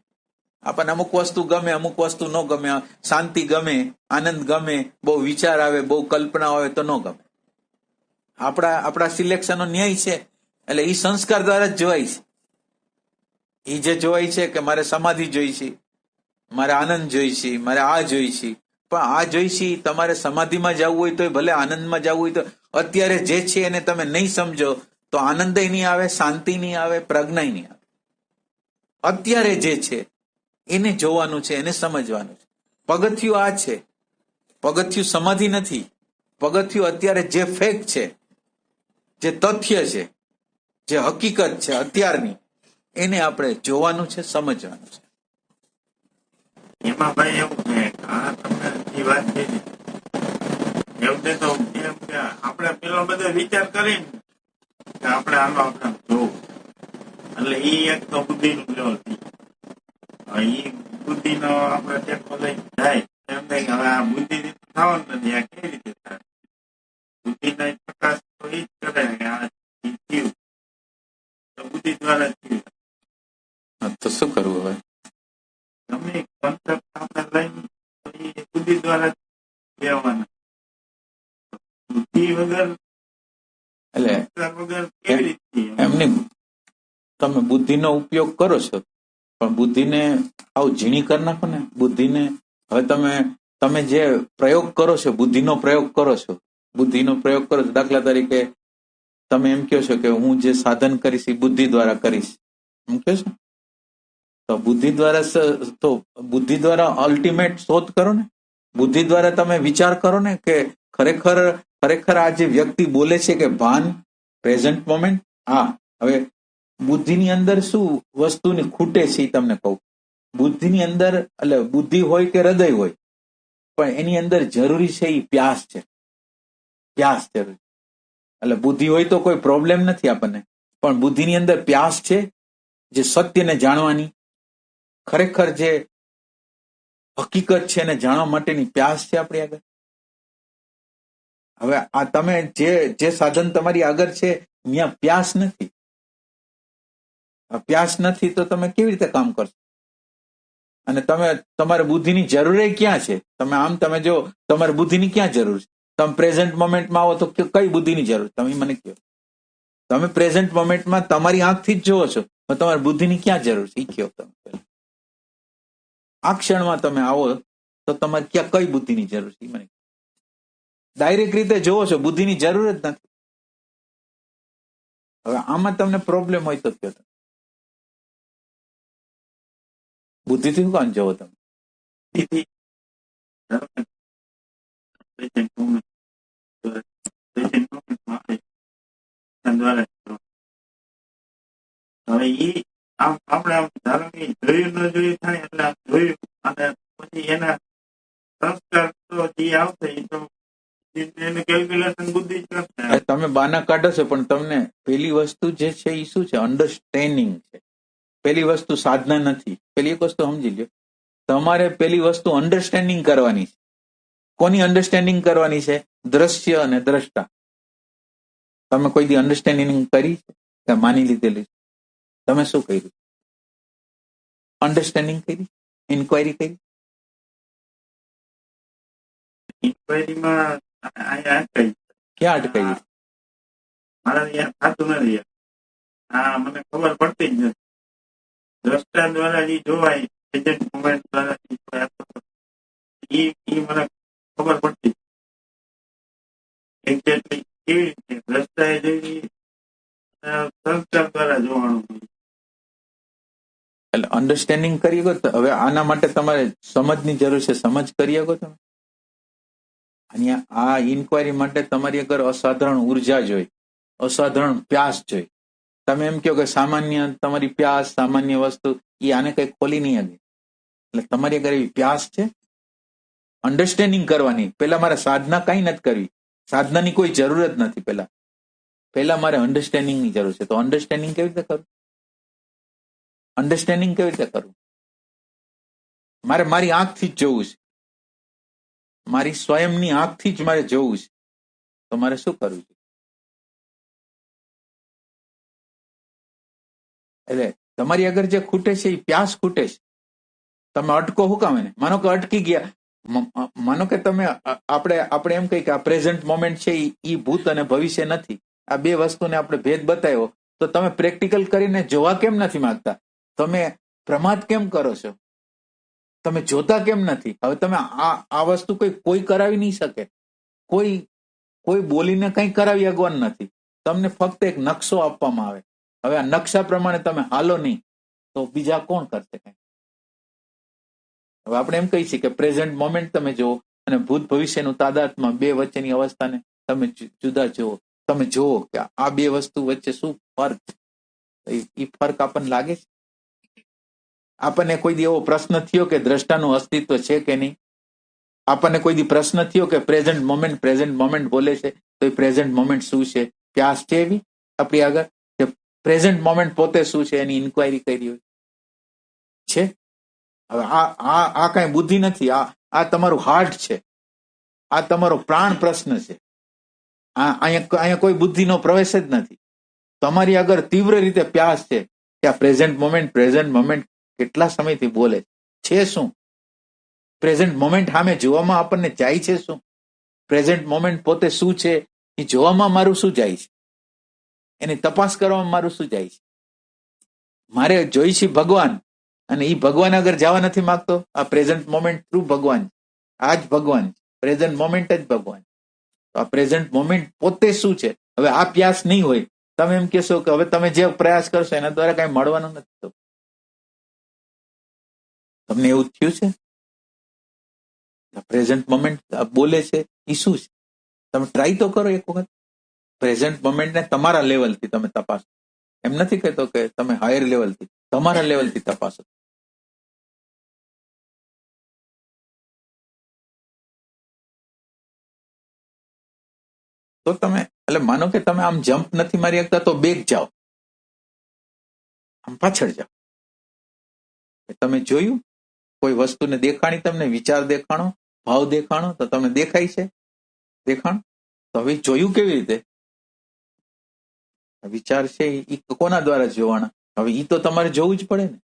આપણને અમુક વસ્તુ ગમે, અમુક વસ્તુ ન ગમે. શાંતિ ગમે, આનંદ ગમે, બહુ વિચાર આવે, બહુ કલ્પના આવે તો ન ગમે. આપણા સિલેક્શનનો ન્યાય છે, એટલે એ સંસ્કાર દ્વારા જ જોવાય છે. એ જે જોવાય છે કે મારે સમાધિ જોઈ છે, મારે આનંદ જોઈ છે, મારે આ જોઈ છે. પણ આ જોઈ છે તમારે સમાધિમાં જવું હોય તો ભલે, આનંદમાં જવું હોય તો અત્યારે જે છે એને તમે નહીં સમજો તો આનંદ નહીં આવે, શાંતિ નહીં આવે, પ્રજ્ઞા નહીં આવે. અત્યારે જે છે એને જોવાનું છે, એને સમજવાનું છે. પગથિયું આ છે, પગથિયું સમાધિ નથી. પગથિયું અત્યારે જે ફેક્ટ છે, જે તથ્ય છે, જે હકીકત છે અત્યારની, એને આપણે જોવાનું છે, સમજવાનું છે. એમાં ભાઈ એવું છે કે આ તમને જે વાત કરી એવું છે તો એમ કે આપણે પેલો બધો વિચાર કરીને કે આપણે આનો આપણે જોવું, એટલે ઈ એક તો બુદ્ધિનું લેવલ થઈ ગયું. ઈ બુદ્ધિનો આપણે ટેકો લઈને જાય એમ નહીં કે હવે આ બુદ્ધિ થવાનું નથી, આ કેવી રીતે થાય? બુદ્ધિનો પ્રકાશ તો ઈ જ કરે કે આ ઈ થયું તો બુદ્ધિ દ્વારા જ થયું. હા, તો શું કરવું હવે? ગમે કોન્સેપ્ટ આપણે લઈને તો ઈ બુદ્ધિ દ્વારા જ લેવાના. બુદ્ધિ વગર એટલે વગર કેવી રીતે? એમની તમે બુદ્ધિનો ઉપયોગ કરો છો, પણ બુદ્ધિને આવું ઝીણી કરી નાખો ને. બુદ્ધિને હવે તમે જે પ્રયોગ કરો છો, બુદ્ધિનો પ્રયોગ કરો છો, બુદ્ધિનો પ્રયોગ કરો છો. દાખલા તરીકે તમે એમ કહો છો કે હું જે સાધન કરીશ એ બુદ્ધિ દ્વારા કરીશ, એમ કહો છો. તો બુદ્ધિ દ્વારા અલ્ટિમેટ શોધ કરો ને. બુદ્ધિ દ્વારા તમે વિચાર કરો ને કે ખરેખર આ જે વ્યક્તિ બોલે છે કે ભાન, પ્રેઝન્ટ મોમેન્ટ. હા, હવે બુદ્ધિની અંદર શું વસ્તુની ખૂટે છે એ તમને કહું. બુદ્ધિની અંદર, એટલે બુદ્ધિ હોય કે હૃદય હોય, પણ એની અંદર જરૂરી છે એ પ્યાસ છે. પ્યાસ જરૂરી. એટલે બુદ્ધિ હોય તો કોઈ પ્રોબ્લેમ નથી આપણને, પણ બુદ્ધિની અંદર પ્યાસ છે, જે સત્યને જાણવાની, ખરેખર જે હકીકત છે એને જાણવા માટેની પ્યાસ છે આપણી આગળ. હવે આ તમે જે સાધન તમારી આગળ છે ત્યાં પ્યાસ નથી. પ્યાસ નથી તો તમે કેવી રીતે કામ કરશો? અને તમારે બુદ્ધિની જરૂર ક્યાં છે? તમે જો તમારે બુદ્ધિની ક્યાં જરૂર છે? તમે પ્રેઝન્ટ મોમેન્ટમાં આવો તો કઈ બુદ્ધિની જરૂર? તમે મને કહો. તમે પ્રેઝન્ટ મોમેન્ટમાં તમારી આંખથી જ જોવો છો, તો તમારે બુદ્ધિની ક્યાં જરૂર છે? એ કહો તમે. આ ક્ષણમાં તમે આવો તો તમારે ક્યાં કઈ બુદ્ધિની જરૂર છે? મને ડાયરેક્ટ રીતે જોવો છો, બુદ્ધિની જરૂર જ નથી. હવે આમાં તમને પ્રોબ્લેમ હોય તો કહો. બુદ્ધિથી શું કામ જોવો તમે? તેથી હવે ઈ આપણે આમ ધારો કે જોયું ન જોયું થાય એટલે આમ જોયું અને પછી એના સંસ્કાર તો જે આવશે એ તો એનું કેલ્ક્યુલેશન બુદ્ધિ જ કરશે. તમે બાના કાઢો છો, પણ તમને પેલી વસ્તુ જે છે એ શું છે? અન્ડરસ્ટેન્ડિંગ છે. પેલી વસ્તુ સાધના નથી. પેલી એક વસ્તુ સમજી લ્યો, તમારે પેલી વસ્તુ અન્ડરસ્ટેન્ડિંગ કરવાની છે. કોની અન્ડરસ્ટેન્ડિંગ કરવાની છે? દ્રશ્ય અને દ્રષ્ટા. તમે કોઈ દી અન્ડરસ્ટેન્ડિંગ કરી કે માની લીધેલી? તમે શું કર્યું? અન્ડરસ્ટેન્ડિંગ કરી? ઇન્ક્વાયરી કરી? ઇન્ક્વાયરીમાં અહીંયા અટકાઈ ક્યાં અટકાઈ? મારા અહીંયા થતું નથી. હા, મને ખબર પડતી જ નથી. દ્રષ્ટા દ્વારા જે જોવાય, પ્રેઝન્ટ મોમેન્ટ દ્વારા જે જોવાય, ઈ મને ખબર પડતી એક્ઝેક્ટલી કેવી રીતે દ્રષ્ટાએ જોઈ સંસ્કાર દ્વારા જોવાનું. એટલે અન્ડરસ્ટેન્ડિંગ કરી શકો. હવે આના માટે તમારે સમજની જરૂર છે. સમજ કરી શકો તમે? અહીંયા આ ઇન્ક્વાયરી માટે તમારી આગળ અસાધારણ ઉર્જા જોઈ, અસાધારણ પ્યાસ જોઈ. તમે એમ કહો કે સામાન્ય તમારી પ્યાસ, સામાન્ય વસ્તુ એ આને કઈ ખોલી નહીં શકે. એટલે તમારી અગર એવી પ્યાસ છે અન્ડરસ્ટેન્ડિંગ કરવાની, પેલા મારે સાધના કઈ નથી કરવી, સાધનાની કોઈ જરૂર જ નથી. પેલા મારે અન્ડરસ્ટેન્ડિંગ ની જરૂર છે. તો અન્ડરસ્ટેન્ડિંગ કેવી રીતે કરું? અન્ડરસ્ટેન્ડિંગ કેવી રીતે કરું? મારે મારી આંખથી જ જોવું છે, મારી સ્વયંની આંખથી જ મારે જોવું છે. તો મારે શું કરવું છે? એટલે તમારી આગળ જે ખૂટે છે એ પ્યાસ ખૂટે છે. તમે અટકો શું કામ એને? માનો કે અટકી ગયા, માનો કે તમે આપણે એમ કહીએ કે આ પ્રેઝન્ટ મોમેન્ટ છે એ ભૂત અને ભવિષ્ય નથી, આ બે વસ્તુને આપણે ભેદ બતાવ્યો, તો તમે પ્રેક્ટિકલ કરીને જોવા કેમ નથી માંગતા? તમે પ્રમાદ કેમ કરો છો? તમે જોતા કેમ નથી? હવે તમે આ વસ્તુ કોઈ કરાવી નહીં શકે, કોઈ બોલીને કંઈ કરાવી અગવન નથી. તમને ફક્ત એક નકશો આપવામાં આવે. હવે આ નકશા પ્રમાણે તમે હાલો નહીં તો બીજા કોણ કરશે કઈ? હવે આપણે એમ કહી છીએ કે પ્રેઝન્ટ મોમેન્ટ તમે જુઓ અને ભૂત ભવિષ્યનું તાદાત્મ્ય, બે વચ્ચેની અવસ્થાને તમે જુદા જુઓ. તમે જુઓ કે આ બે વસ્તુ વચ્ચે શું ફર્ક છે. એ ફર્ક આપણને લાગે છે? આપણને કોઈ દી એવો પ્રશ્ન થયો કે દ્રષ્ટાનું અસ્તિત્વ છે કે નહીં? આપણને કોઈ દી પ્રશ્ન થયો કે પ્રેઝન્ટ મોમેન્ટ બોલે છે તો એ પ્રેઝન્ટ મોમેન્ટ શું છે? પ્યાસ છે એવી આપણી આગળ કે પ્રેઝન્ટ મોમેન્ટ પોતે શું છે એની ઇન્ક્વાયરી કરી હોય છે? હવે આ કઈ બુદ્ધિ નથી, આ તમારું હાર્ટ છે, આ તમારો પ્રાણ પ્રશ્ન છે. અહીંયા કોઈ બુદ્ધિનો પ્રવેશ જ નથી. તમારી આગળ તીવ્ર રીતે પ્યાસ છે કે આ પ્રેઝન્ટ મોમેન્ટ કેટલા સમયથી બોલે છે. શું પ્રેઝન્ટ મોમેન્ટ સામે જોવામાં આપણને જાય છે? શું પ્રેઝન્ટ મોમેન્ટ પોતે શું છે એ જોવામાં મારું શું જાય છે? એની તપાસ કરવામાં મારું શું જાય છે? મારે જોઈ છે ભગવાન, અને એ ભગવાન અગર જવા નથી માંગતો, આ પ્રેઝન્ટ મોમેન્ટ થ્રુ ભગવાન, આ જ ભગવાન, પ્રેઝન્ટ મોમેન્ટ જ ભગવાન. તો આ પ્રેઝન્ટ મોમેન્ટ પોતે શું છે? હવે આ પ્યાસ નહીં હોય, તમે એમ કહેશો કે હવે તમે જે પ્રયાસ કરશો એના દ્વારા કઈ મળવાનું નથી. તમને એવું થયું છે? પ્રેઝન્ટ મોમેન્ટ બોલે છે એ શું છે? તમે ટ્રાય તો કરો એક વખત. પ્રેઝન્ટ મોમેન્ટને તમારા લેવલથી તમે તપાસો. એમ નથી કહેતો કે તમે હાયર લેવલથી, તમારા લેવલથી તપાસો. તો તમે એટલે માનો કે તમે આમ જમ્પ નથી મારી શકતા તો બેક જાઓ, આમ પાછળ જાઓ. તમે જોયું કોઈ વસ્તુને દેખાણી, તમને વિચાર દેખાણો, ભાવ દેખાણો, તો તમે દેખાય છે દેખાણ. તો હવે જોયું કેવી રીતે? વિચાર છે એ કોના દ્વારા જોવાના? હવે ઈ તો તમારે જોવું જ પડે ને.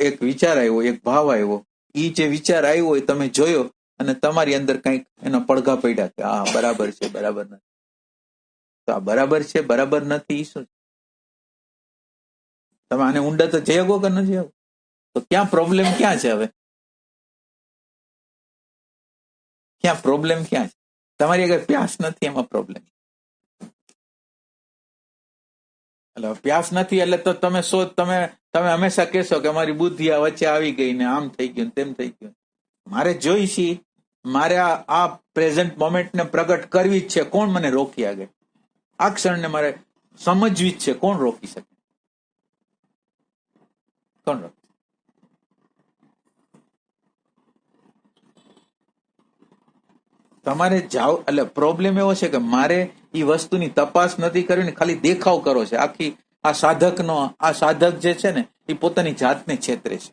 એક વિચાર આવ્યો, એક ભાવ આવ્યો, ઈ જે વિચાર આવ્યો હોય તમે જોયો અને તમારી અંદર કંઈક એના પડઘા પડ્યા કે આ બરાબર છે, બરાબર નથી. તો આ બરાબર છે, બરાબર નથી, શું તમે આને ઊંડા તો જઈ શકો કે નથી જવું? તો ક્યાં પ્રોબ્લેમ ક્યાં છે? હવે ક્યાં પ્રોબ્લેમ ક્યાં છે? તમારી આગળ પ્યાસ નથી, એમાં પ્રોબ્લેમ. એટલે પ્યાસ નથી એટલે તો તમે તમે હંમેશા કહેશો કે અમારી બુદ્ધિ આ વચ્ચે આવી ગઈ ને આમ થઈ ગયું તેમ થઈ ગયું. મારે જોઈ છે, મારે આ પ્રેઝન્ટ મોમેન્ટને પ્રગટ કરવી જ છે. કોણ મને રોકી આગળ? આ ક્ષણને મારે સમજવી જ છે. કોણ રોકી શકે? કોણ રોકી? તમારે જાઓ. એટલે પ્રોબ્લેમ એવો છે કે મારે એ વસ્તુની તપાસ નથી કરવી, ખાલી દેખાવ કરો છે. આખી આ સાધક જે છે ને એ પોતાની જાતને છેતરે છે.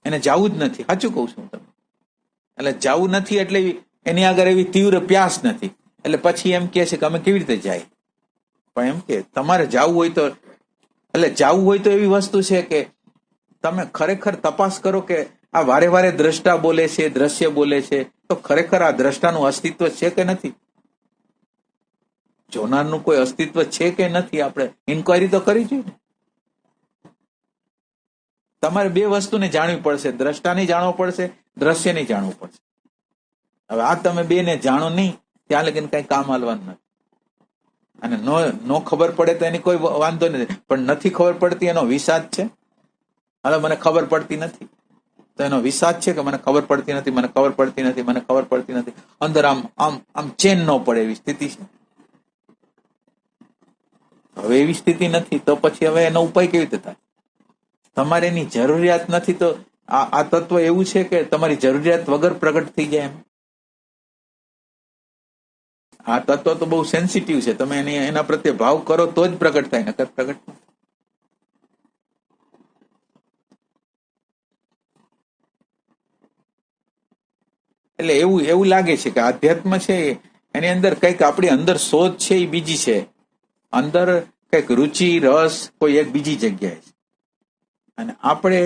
એને જવું જ નથી. સાચું કહું છું હું તમને. એટલે જવું નથી એટલે એની આગળ એવી તીવ્ર પ્યાસ નથી. એટલે પછી એમ કહે છે કે અમે કેવી રીતે જાય? પણ એમ કે તમારે જવું હોય તો, એટલે જવું હોય તો એવી વસ્તુ છે કે તમે ખરેખર તપાસ કરો કે આ વારે વારે દ્રષ્ટા બોલે છે, દ્રશ્ય બોલે છે, તો ખરેખર આ દ્રષ્ટાનું અસ્તિત્વ છે કે નથી? જોનારનું કોઈ અસ્તિત્વ છે કે નથી? આપણે ઇન્ક્વાયરી તો કરી જોઈએ ને. તમારે બે વસ્તુને જાણવી પડશે, દ્રષ્ટાને જાણવો પડશે, દ્રશ્યને જાણવું પડશે. હવે આ તમે બે ને જાણો નહીં ત્યાં લગીને કઈ કામ હાલવાનું નથી. અને નો ખબર પડે તો એની કોઈ વાંધો નથી, પણ નથી ખબર પડતી એનો વિષાદ છે. હવે મને ખબર પડતી નથી તો એનો વિષાદ છે કે મને ખબર પડતી નથી, મને ખબર પડતી નથી, મને ખબર પડતી નથી. અંદર આમ ચેન ન પડે એવી સ્થિતિ છે. હવે એવી સ્થિતિ નથી તો પછી હવે એનો ઉપાય કેવી રીતે થાય? તમારે એની જરૂરિયાત નથી તો આ તત્વ એવું છે કે તમારી જરૂરિયાત વગર પ્રગટ થઈ જાય એમ? આ તત્વ તો બહુ સેન્સિટિવ છે. તમે એના પ્રત્યે ભાવ કરો તો જ પ્રગટ થાય, નકર પ્રગટ ન થાય. એટલે એવું લાગે છે કે આધ્યાત્મ છે એની અંદર કઈક આપણી અંદર શોધ છે એ બીજી છે, અંદર કઈક રુચિ રસ કોઈ એક બીજી જગ્યાએ છે. અને આપણે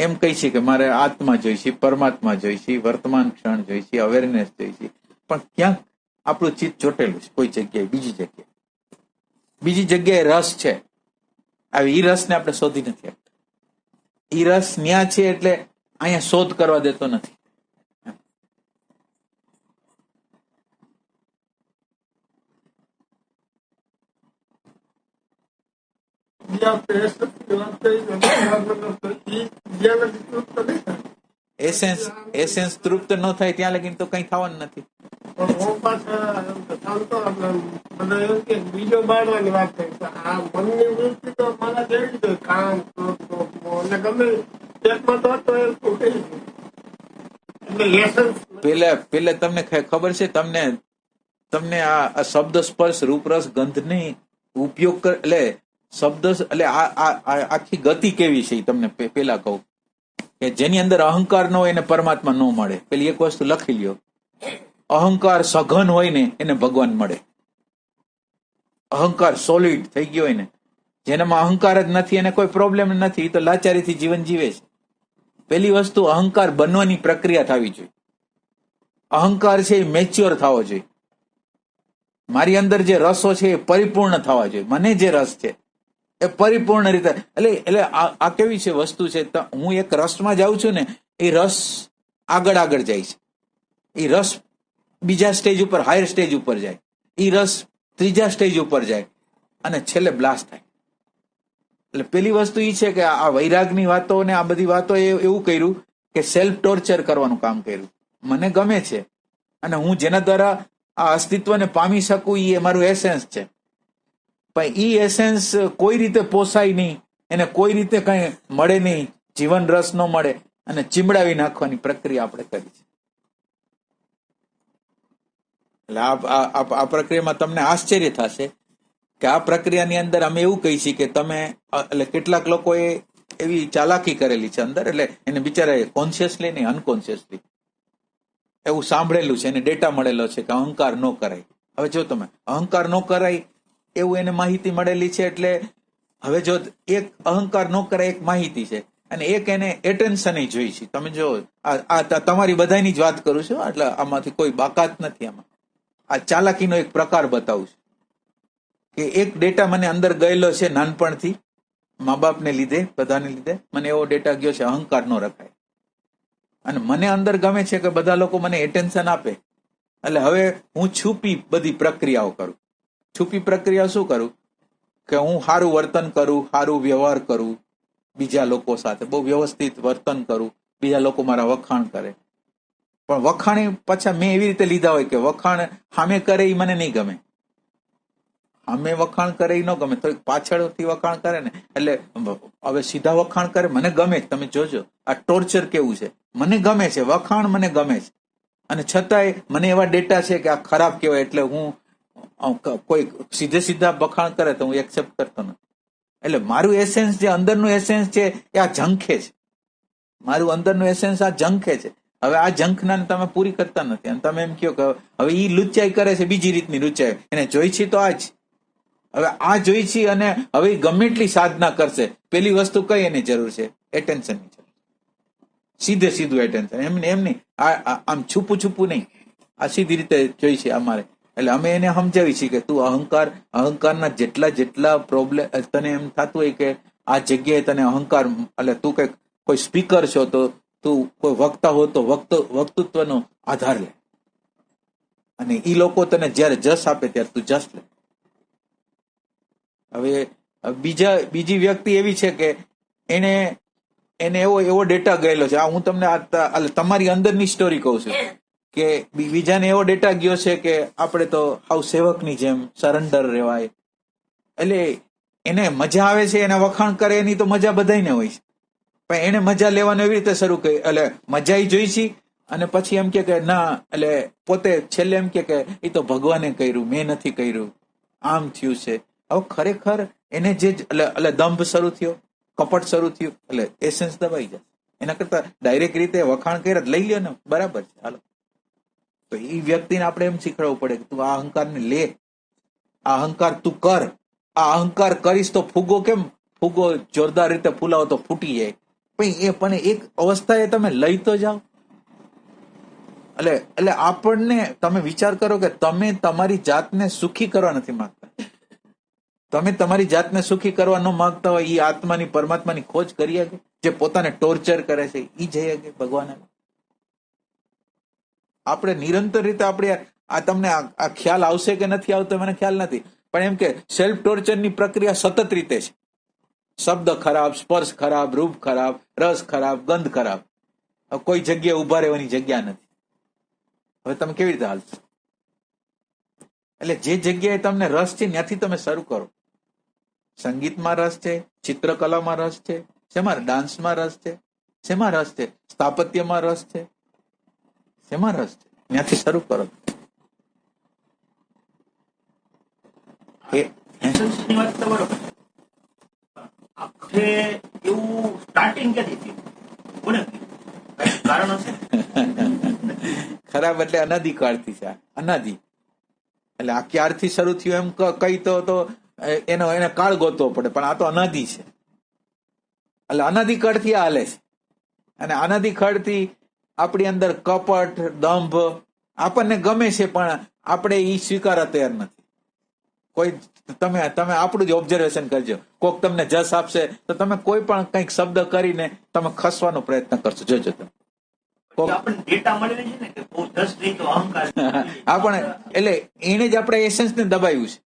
એમ કહી છીએ કે મારે આત્મા જોઈશે, પરમાત્મા જોઈશે, વર્તમાન ક્ષણ જોઈશે, અવેરનેસ જોઈશે, પણ ક્યાંક આપણું ચિત્ત ચોટેલું છે કોઈ જગ્યાએ, બીજી જગ્યાએ રસ છે. ઈ રસને આપણે શોધી નથી શકતા. ઈ રસ ન્યા છે એટલે અહીંયા શોધ કરવા દેતો નથી. એસેન્સ તૃપ્ત ન થાય ત્યાં લગીને તો કઈ થવાનું નથી. બીજો બાળવાની વાત થઈ, આ મનની વૃત્તિ તો મારા જેવી છે, કામ અને ગમે પેટમાં તો એટલે પેલા તમને ખબર છે, તમને આ શબ્દ સ્પર્શ રૂપરસ ગંધ ની ઉપયોગ એટલે શબ્દ એટલે આખી ગતિ કેવી છે તમને પેલા કહું કે જેની અંદર અહંકાર ન હોય એને પરમાત્મા ન મળે. પેલી એક વસ્તુ લખી લ્યો, અહંકાર સઘન હોય ને એને ભગવાન મળે. અહંકાર સોલિડ થઈ ગયો હોય ને, જેનામાં અહંકાર જ નથી એને કોઈ પ્રોબ્લેમ નથી, તો લાચારીથી જીવન જીવે છે. પેલી વસ્તુ અહંકાર બનવાની પ્રક્રિયા થવી જોઈએ. અહંકાર છે એ મેચ્યોર થવો જોઈએ. મારી અંદર જે રસો છે એ પરિપૂર્ણ થવા જોઈએ. મને જે રસ છે એ પરિપૂર્ણ રીતે એટલે આ કેવી છે વસ્તુ છે, હું એક રસમાં જાઉં છું ને, એ રસ આગળ જાય છે. એ રસ બીજા સ્ટેજ ઉપર, હાયર સ્ટેજ ઉપર જાય, એ રસ ત્રીજા સ્ટેજ ઉપર જાય અને છેલ્લે બ્લાસ્ટ થાય. એટલે પેલી વસ્તુ એ છે કે આ વૈરાગની વાતો ને આ બધી વાતો એવું કર્યું કે સેલ્ફ ટોર્ચર કરવાનું કામ કર્યું. મને ગમે છે અને હું જેના દ્વારા આ અસ્તિત્વને પામી શકું એ મારું એસેન્સ છે, પણ ઈ એસેન્સ કોઈ રીતે પોસાય નહીં, એને કોઈ રીતે કઈ મળે નહીં, જીવન રસ ન મળે અને ચીમડાવી નાખવાની પ્રક્રિયા આપણે કરી છે. એટલે આ પ્રક્રિયામાં તમને આશ્ચર્ય થશે કે આ પ્રક્રિયાની અંદર અમે એવું કહી છીએ કે તમે એટલે કેટલાક લોકોએ એવી ચાલાકી કરેલી છે અંદર, એટલે એને બિચારા કોન્શિયસલી નહીં અનકોન્શિયસલી એવું સાંભળેલું છે, એને ડેટા મળેલો છે કે અહંકાર ન કરાય. હવે જો તમે અહંકાર ન કરાય એવું એને માહિતી મળેલી છે, એટલે હવે જો એક અહંકાર ન કરાય એક માહિતી છે અને એક એને એટેન્શન જોઈ છે. તમે જો આ તમારી બધાની જ વાત કરું છું, એટલે આમાંથી કોઈ બાકાત નથી. આમાં આ ચાલાકીનો એક પ્રકાર બતાવું છું કે એક ડેટા મને અંદર ગયેલો છે નાનપણથી, મા બાપને લીધે, બધાને લીધે મને એવો ડેટા ગયો છે અહંકાર નો રખાય. અને મને અંદર ગમે છે કે બધા લોકો મને એટેન્શન આપે, એટલે હવે હું છુપી બધી પ્રક્રિયાઓ કરું. છુપી પ્રક્રિયા શું કરું કે હું સારું વર્તન કરું, સારું વ્યવહાર કરું બીજા લોકો સાથે, બહુ વ્યવસ્થિત વર્તન કરું, બીજા લોકો મારા વખાણ કરે. પણ વખાણ પાછા મેં એવી રીતે લીધા હોય કે વખાણ સામે કરે એ મને નહીં ગમે, સામે વખાણ કરે એ ન ગમે, તો પાછળથી વખાણ કરે ને, એટલે હવે સીધા વખાણ કરે મને ગમે. તમે જોજો આ ટોર્ચર કેવું છે. મને ગમે છે વખાણ, મને ગમે છે, અને છતાંય મને એવા ડેટા છે કે આ ખરાબ કહેવાય, એટલે હું કોઈ સીધા વખાણ કરે તો હું એક્સેપ્ટ કરતો નથી. એટલે મારું એસેન્સ જે અંદરનું એસેન્સ છે એ આ ઝંખે છે, મારું અંદરનું એસેન્સ આ ઝંખે છે. હવે આ ઝંખના તમે પૂરી કરતા નથી અને તમે એમ કહો કે હવે ઈ લુચ્ચાઈ કરે છે, બીજી રીતની લુચ્ચાઈ, એને જોઈ છે તો આ જ, હવે આ જોઈ છે અને હવે ગમે એટલી સાધના કરશે, પેલી વસ્તુ કઈ એની જરૂર છે? એટેન્શનની જરૂર, સીધું એટેન્શન. એમની આમ છુપું નહીં, આ સીધી રીતે જોઈ છે અમારે. એટલે અમે એને સમજાવી છીએ કે તું અહંકારના જેટલા પ્રોબ્લેમ તને એમ થતું હોય કે આ જગ્યાએ તને અહંકાર, એટલે તું કઈક કોઈ સ્પીકર છો તો તું કોઈ વક્તા હો તો વક્તૃત્વનો આધાર લે, અને ઈ લોકો તને જયારે જસ આપે ત્યારે તું જસ લે. હવે બીજી વ્યક્તિ એવી છે કે એને એવો ડેટા ગયેલો છે. આ હું તમને તમારી અંદરની સ્ટોરી કહું છું કે બીજાને એવો ડેટા ગયો છે કે આપણે તો હાવ સેવકની જેમ સરેન્ડર રહેવાય, એટલે એને મજા આવે છે, એને વખાણ કરે એની તો મજા બધાને હોય છે, પણ એને મજા લેવાનું એવી રીતે શરૂ કરી, એટલે મજા જોઈ છે અને પછી એમ કે ના, એટલે પોતે છેલ્લે એમ કે એ તો ભગવાને કર્યું, મેં નથી કર્યું, આમ થયું છે. હવે ખરેખર એને જે એટલે દંભ શરૂ થયો, કપટ શરૂ થયું, એટલે એસેન્સ દબાઈ જાય. એના કરતા ડાયરેક્ટ રીતે વખાણ કર્યા લઈ લ્યો ને, બરાબર છે, હાલો. તો એ વ્યક્તિને આપણે એમ શીખવાડવું પડે કે તું આ અહંકારને લે, આ અહંકાર તું કર, આ અહંકાર કરીશ તો ફૂગો જોરદાર રીતે ફૂલાવો તો ફૂટી જાય. પણ એક અવસ્થાએ તમે લઈ તો જાઓ. એટલે આપણને તમે વિચાર કરો કે તમે તમારી જાતને સુખી કરવા નથી માંગતા. તમે તમારી જાતને સુખી કરવા ન માંગતા હોય એ આત્માની પરમાત્માની ખોજ કરી શકે, જે પોતાને ટોર્ચર કરે છે એ જઈ શકે ભગવાન. આપણે નિરંતર રીતે આપણે આ તમને આ ખ્યાલ આવશે કે નથી આવતો મને ખ્યાલ નથી, પણ એમ કે સેલ્ફ ટોર્ચરની પ્રક્રિયા સતત રીતે છે. શબ્દ ખરાબ, સ્પર્શ ખરાબ, રૂપ ખરાબ, રસ ખરાબ, ગંધ ખરાબ, કોઈ જગ્યાએ ઉભા રહેવાની જગ્યા નથી. હવે તમે કેવી રીતે હાલશો? એટલે જે જગ્યાએ તમને રસ છે ત્યાંથી તમે શરૂ કરો. સંગીતમાં રસ છે, ચિત્રકલામાં રસ છે, શેમાં? ડાન્સમાં રસ છે, શેમાં રસ છે? સ્થાપત્યમાં રસ છે, શેમાં રસ છે? ત્યાંથી શરૂ કરો. એસેન્સની વાત તો બરોબર. આખરે એવું સ્ટાર્ટિંગ ક્યાંથી થયું? કોને કારણ હશે? ખરાબ એટલે અનાદિકાળથી છે. અનાદિ એટલે આ ક્યારથી શરૂ થયું એમ કઈ તો એને કાળ ગોતવો પડે, પણ આ તો અનાદિ છે. એટલે અનાદિકાળથી આ હાલે છે. અને અનાદિકાળથી આપણી અંદર કપટ, દંભ આપણને ગમે છે, પણ આપણે ઈ સ્વીકારવા તૈયાર નથી. કોઈ તમે આપણું જ ઓબ્ઝર્વેશન કરજો. કોક તમને જસ આપશે તો તમે કોઈ પણ કંઈક શબ્દ કરીને તમે ખસવાનો પ્રયત્ન કરશો. જોજો તમે આપણને ડેટા મળી રહી છે ને કે બહુ જસ નહીં તો અહંકાર. આપણે એટલે એને જ આપણે એસેન્સને દબાવ્યું છે.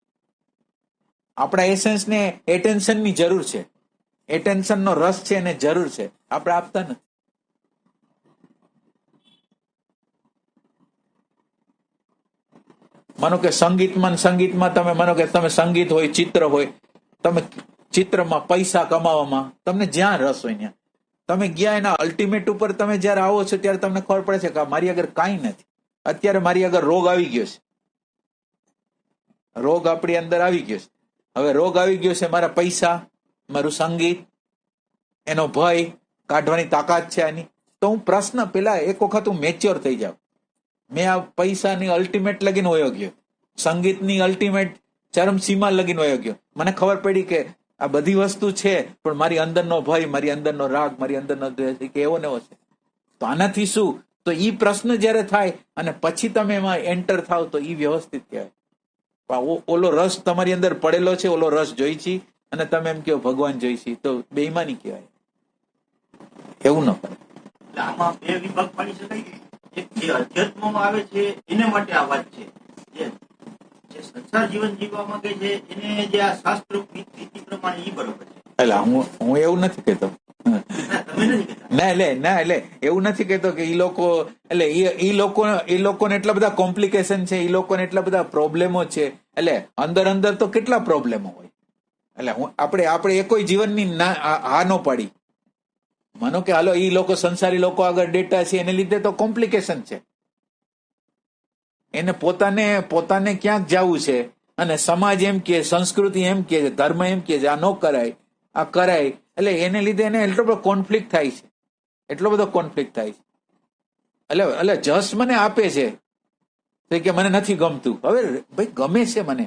આપણા એસેન્સને એટેન્શનની જરૂર છે, એટેન્શનનો રસ છે, એને જરૂર છે, આપણે આપતા નથી. માનો કે સંગીતમાં તમે માનો કે તમે સંગીત હોય, ચિત્ર હોય, તમે ચિત્રમાં પૈસા કમાવામાં તમને જ્યાં રસ હોય ત્યાં તમે ગયા. એના અલ્ટિમેટ ઉપર તમે જયારે આવો છો ત્યારે તમને ખબર પડે છે કે મારી આગળ કાંઈ નથી. અત્યારે મારી આગળ રોગ આવી ગયો છે, રોગ આપણી અંદર આવી ગયો છે. હવે રોગ આવી ગયો છે, મારા પૈસા, મારું સંગીત, એનો ભય કાઢવાની તાકાત છે આની. તો હું પ્રશ્ન પેલા એક વખત હું મેચ્યોર થઈ જાઉં. મેં આ પૈસાની અલ્ટિમેટ લગીને વયો ગયો, સંગીતની અલ્ટિમેટ ચરમસીમા લગીને વયો ગયો. મને ખબર પડી કે આ બધી વસ્તુ છે, પણ મારી અંદરનો ભય, મારી અંદરનો રાગ, મારી અંદરનો દ્વેષ કે એવો ને એવો છે. તો આનાથી શું? તો ઈ પ્રશ્ન જયારે થાય અને પછી તમે એમાં એન્ટર થાવ તો ઈ વ્યવસ્થિત કહેવાય. ઓલો રસ તમારી અંદર પડેલો છે, ઓલો રસ જોઈ છે, અને તમે એમ કહો ભગવાન જોઈ છે, તો બેઈમાની કહેવાય. એવું ન કરે. આમાં બે વિભાગ પાડી શકાય. એક જે અધ્યાત્મમાં આવે છે એને માટે આ વાત છે, જે સંસાર જીવન જીવવા માંગે છે એને જે આ શાસ્ત્ર નીતિ પ્રમાણે ઈ બરોબર છે. એટલે હું એવું નથી કહેતો. ના એટલે એવું નથી કહેતો કે ઈ લોકો એટલે ઈ લોકોને એટલા બધા કોમ્પ્લિકેશન છે, ઈ લોકોને એટલા બધા પ્રોબ્લેમો છે. એટલે અંદર તો કેટલા પ્રોબ્લેમો હોય. એટલે આપણે એ કોઈ જીવનની હા ન પાડી. માનો કે હાલો ઈ લોકો સંસારી લોકો આગળ ડેટા છે, એને લીધે તો કોમ્પ્લિકેશન છે. એને પોતાને ક્યાંક જવું છે, અને સમાજ એમ કે, સંસ્કૃતિ એમ કે, ધર્મ એમ કે આ ન કરાય, આ કરાય. એટલે એને લીધે એને એટલો બધો કોન્ફ્લિક્ટ થાય છે, એટલો બધો કોન્ફ્લિક્ટ થાય છે. એટલે જસ મને આપે છે કે મને નથી ગમતું. હવે ભાઈ ગમે છે મને,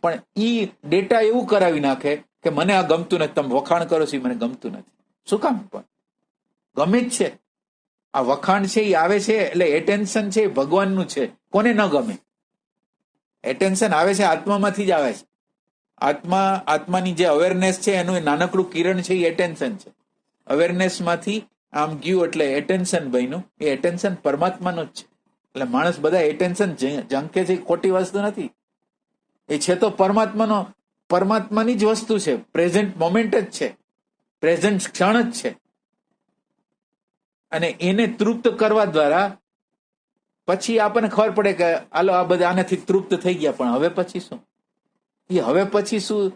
પણ ઈ ડેટા એવું કરાવી નાખે કે મને આ ગમતું નથી, તમે વખાણ કરો છો મને ગમતું નથી. શું કામ? પણ ગમે જ છે. આ વખાણ છે એ આવે છે એટલે એટેન્શન છે એ ભગવાનનું છે. કોને ન ગમે? એટેન્શન આવે છે આત્મામાંથી જ આવે છે. આત્માની જે અવેરનેસ છે એનું નાનકડું કિરણ છે એ એટેન્શન છે. અવેરનેસ માંથી આમ ગયું એટલે એટેન્શન બન્યું. એ એટેન્શન પરમાત્માનું જ છે. એટલે માણસ બધા એટેન્શન ઝંકે છે, ખોટી વસ્તુ નથી. એ છે તો પરમાત્માની જ વસ્તુ છે. પ્રેઝન્ટ મોમેન્ટ જ છે, પ્રેઝન્ટ ક્ષણ જ છે. અને એને તૃપ્ત કરવા દ્વારા પછી આપણને ખબર પડે કે હાલો આ બધા આનાથી તૃપ્ત થઈ ગયા, પણ હવે પછી શું? એ હવે પછી શું?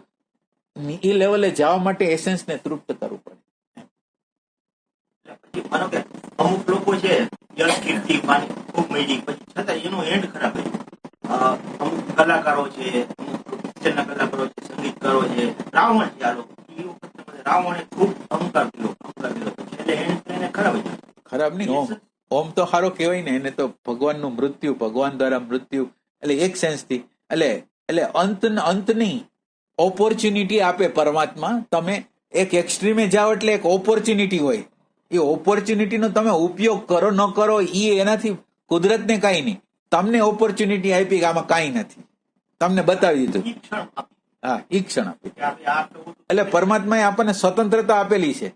એ લેવલે જવા માટે એસેન્સને તૃપ્ત કરવું પડે. પછી માનો કે અમુક લોકો છે યશ કીર્તિ પાણી ખૂબ મેળવી પછી છતાં એનો એન્ડ ખરાબ હોય. અમુક કલાકારો છે, અમુક પિક્ચરના કલાકારો છે, સંગીતકારો છે, રાવણ છે. આ લોકો એ વખતે રાવણે ખૂબ અહંકાર કર્યો પછી એટલે એન્ડ એને ખરાબ હોય. ખરાબ નહીં. ઓમ તો સારો કહેવાય ને, એને તો ભગવાનનું મૃત્યુ, ભગવાન દ્વારા મૃત્યુ, એટલે એક સેન્સથી એટલે અંતની ઓપોર્ચ્યુનિટી આપે પરમાત્મા. તમે એક એક્સ્ટ્રીમે જાઓ એટલે એક ઓપોર્ચ્યુનિટી હોય, એ ઓપોર્ચ્યુનિટીનો તમે ઉપયોગ કરો ન કરો એ એનાથી કુદરતને કાંઈ નહીં. તમને ઓપોર્ચ્યુનિટી આપી કે આમાં કાંઈ નથી, તમને બતાવી દીધું. હા, ઈ ક્ષણ આપી. એટલે પરમાત્માએ આપણને સ્વતંત્રતા આપેલી છે.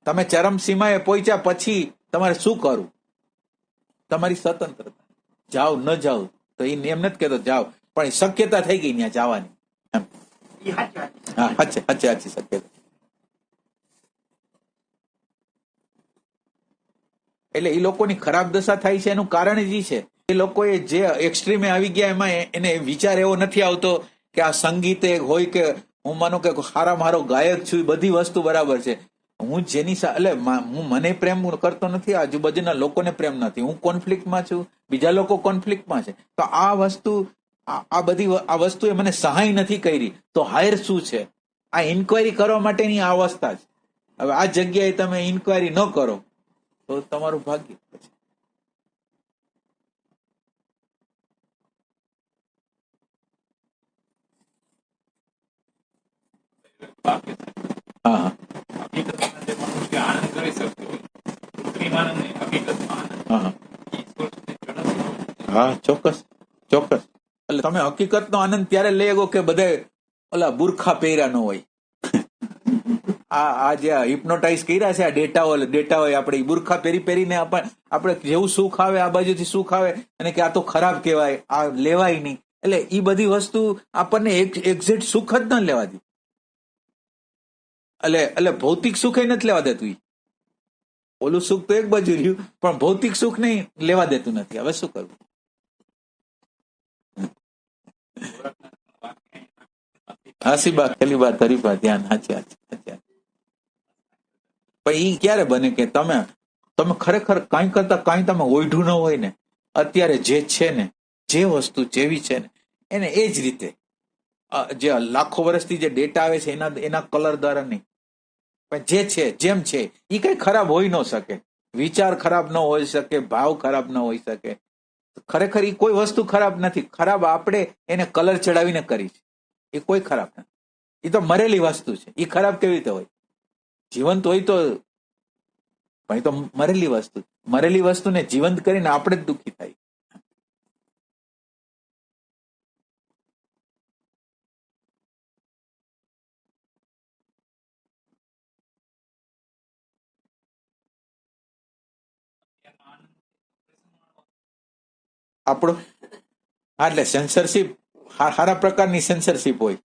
તમે ચરમસીમાએ પહોંચ્યા પછી તમારે શું કરવું, તમારી સ્વતંત્રતા. જાઓ ન જાઓ તો એ એમ નથી કહેતો જાઓ, પણ શક્યતા થઈ ગઈ ત્યાં જવાની. હા, સાચી શક્યતા. એટલે એ લોકોની ખરાબ દશા થાય છે એનું કારણ જ છે એ લોકોએ જે એક્સ્ટ્રીમે આવી ગયા એમાં એને વિચાર એવો નથી આવતો કે આ સંગીત હોય કે હું માનું કે સારા મારો ગાયક છું, બધી વસ્તુ બરાબર છે. હું જેની એટલે હું મને પ્રેમ કરતો નથી, આજુબાજુના લોકોને પ્રેમ નથી, હું કોન્ફ્લિક્ટમાં છું, બીજા લોકો કોન્ફ્લિક્ટમાં છે. તો આ વસ્તુ આ વસ્તુએ મને સહાય નથી કરી, તો હાયર શું છે? આ ઇન્કવાયરી કરવા માટેની આ અવસ્થા છે. હવે આ જગ્યાએ તમે ઇન્કવાયરી ન કરો તો તમારું ભાગ્ય. હા, હકીકતમાં જે મનુષ્ય આનંદ કરી શકતો હોય, કૃત્રિમ આનંદ નહીં, હકીકતમાં આનંદ. હા, ઈશ્વર સુધી ચડક હા, ચોક્કસ. એટલે તમે હકીકતનો આનંદ ત્યારે લઈ શકો કે બધા ઓલા બુરખા પહેર્યા ન હોય. આ જે હિપ્નોટાઇઝ કર્યા છે આ ડેટા હોય આપણે બુરખા પહેરીને આપણે જેવું સુખ આવે આ બાજુથી સુખ આવે અને કે આ તો ખરાબ કહેવાય, આ લેવાય નહીં. એટલે એ બધી વસ્તુ આપણને એક્ઝેક્ટ સુખ જ ન લેવા દે. એટલે ભૌતિક સુખ એ નથી લેવા દેતું. ઓલું સુખ તો એક બાજુ રહ્યું, પણ ભૌતિક સુખ નહીં લેવા દેતું નથી. હવે શું કરવું? હાસી બા ખેલી બા તરી બા ધ્યાન. સાચી. પણ ઈ ક્યારે બને કે તમે ખરેખર કાંઈ કરતા કાંઈ તમે ઓઢું ન હોય ને, અત્યારે જે છે ને, જે વસ્તુ જેવી છે ને એને એ જ રીતે જે લાખો વર્ષથી જે ડેટા આવે છે એના કલર દ્વારા નહીં, પણ જે છે જેમ છે એ કઈ ખરાબ હોઈ ન શકે. વિચાર ખરાબ ન હોઈ શકે, ભાવ ખરાબ ન હોઈ શકે. ખરેખર એ કોઈ વસ્તુ ખરાબ નથી. ખરાબ આપણે એને કલર ચડાવીને કરી છે, એ કોઈ ખરાબ નથી. એ તો મરેલી વસ્તુ છે. એ ખરાબ કેવી રીતે હોય? જીવંત હોય તો ભાઈ તો મરેલી વસ્તુને જીવંત કરીને આપણે જ દુઃખી થાય. આપણો એટલે સેન્સરશીપ સારા પ્રકારની સેન્સરશીપ હોય.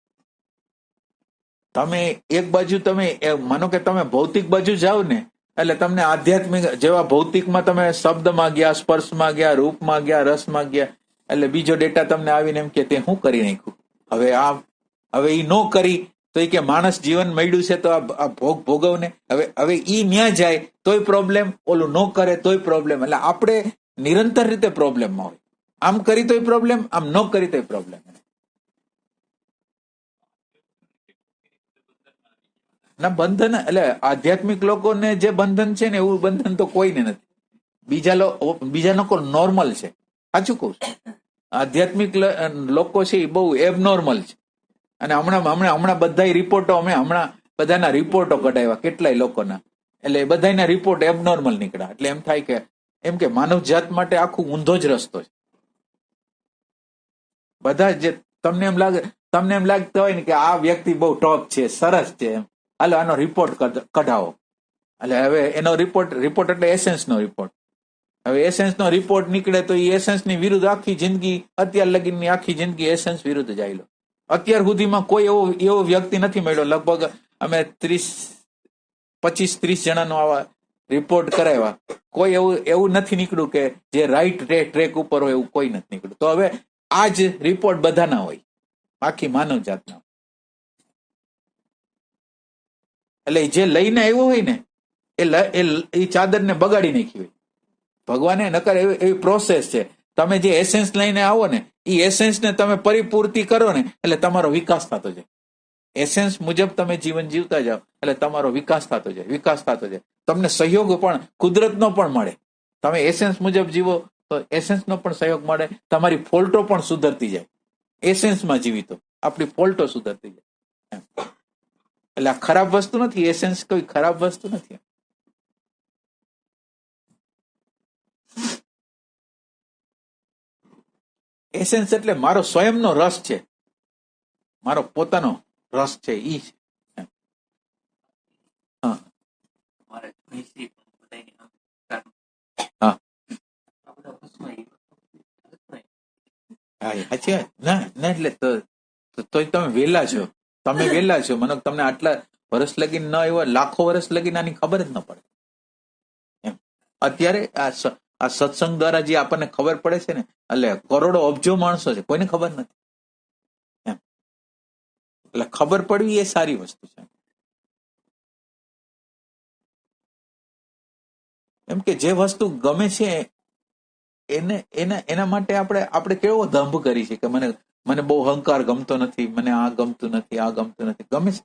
તમે એક બાજુ તમે માનો કે તમે ભૌતિક બાજુ જાઓ ને એટલે તમને આધ્યાત્મિક જેવા ભૌતિકમાં તમે શબ્દમાં ગયા, સ્પર્શમાં ગયા, રૂપમાં ગયા, રસમાં ગયા, એટલે બીજો ડેટા તમને આવીને એમ કે તે શું કરી નાખ્યું. હવે ઈ નો કરી તો એ કે માણસ જીવન મળ્યું છે તો આ ભોગવને. હવે ઈ ન્યા જાય તોય પ્રોબ્લેમ, ઓલું નો કરે તોય પ્રોબ્લેમ. એટલે આપણે નિરંતર રીતે પ્રોબ્લેમમાં હોય. આમ કરી તોય પ્રોબ્લેમ, આમ ન કરી તોય પ્રોબ્લેમ. ના બંધન એટલે આધ્યાત્મિક લોકોને જે બંધન છે ને એવું બંધન તો કોઈને નથી. બીજા લોકો નોર્મલ છે. સાચું કહું છું. આધ્યાત્મિક લોકો છે એ બહુ એબનોર્મલ છે. અને હમણાં બધા રિપોર્ટો હમણાં બધાના રિપોર્ટો કઢાવ્યા કેટલાય લોકોના, એટલે બધાના રિપોર્ટ એબનોર્મલ નીકળ્યા. એટલે એમ થાય કે એમ કે માનવ જાત માટે આખું ઊંધો જ રસ્તો છે. બધા જે તમને એમ લાગતું હોય ને કે આ વ્યક્તિ બહુ ટોપ છે, સરસ છે, એમ હાલો આનો રિપોર્ટ કઢાવો. એટલે હવે એનો રિપોર્ટ એટલે એસેન્સનો રિપોર્ટ. હવે એસેન્સનો રિપોર્ટ નીકળે તો એ એસેન્સની વિરુદ્ધ આખી જિંદગી, અત્યાર લગીની આખી જિંદગી એસેન્સ વિરુદ્ધ જાય. અત્યાર સુધીમાં કોઈ એવો વ્યક્તિ નથી મળ્યો. લગભગ અમે 25-30 જણાનો આવા રિપોર્ટ કરાવ્યા. કોઈ એવું નથી નીકળ્યું કે જે રાઈટ ટ્રેક ઉપર હોય, એવું કોઈ નથી નીકળ્યું. તો હવે આ જ રિપોર્ટ બધાના હોય, આખી માનવ જાતના. એટલે જે લઈને આવ્યો હોય ને એ ચાદરને બગાડી નાખી હોય. ભગવાને નકર એવી પ્રોસેસ છે. તમે જે એસેન્સ લઈને આવો ને એ એસેન્સને તમે પરિપૂર્તિ કરો ને એટલે તમારો વિકાસ થતો જાય. એસેન્સ મુજબ તમે જીવન જીવતા જાઓ એટલે તમારો વિકાસ થતો જાય. તમને સહયોગ પણ કુદરતનો પણ મળે. તમે એસેન્સ મુજબ જીવો તો એસેન્સનો પણ સહયોગ મળે. તમારી ફોલ્ટો પણ સુધરતી જાય. એસેન્સમાં જીવી તો આપણી ફોલ્ટો સુધરતી જાય. એટલે આ ખરાબ વસ્તુ નથી. એસેન્સ કોઈ ખરાબ વસ્તુ નથી. એસેન્સ એટલે મારો સ્વયંનો રસ છે, મારો પોતાનો રસ છે ઈ છે. હા સાચી વાત. ના એટલે તોય તમે વેલા છો. મને તમને આટલા વર્ષ લગીન ન આવ્યો, લાખો વર્ષ લગીન આની ખબર જ ન પડે. એમ અત્યારે આ સત્સંગ દ્વારા જે આપણને ખબર પડે છે ને, એટલે કરોડો અબજો માણસો છે, કોઈને ખબર નથી. એમ એટલે ખબર પડવી એ સારી વસ્તુ છે. એમ કે જે વસ્તુ ગમે છે એના માટે આપણે કેવો દંભ કરી છે કે મને બહુ અહંકાર ગમતો નથી, મને આ ગમતું નથી, આ ગમતું નથી. ગમે છે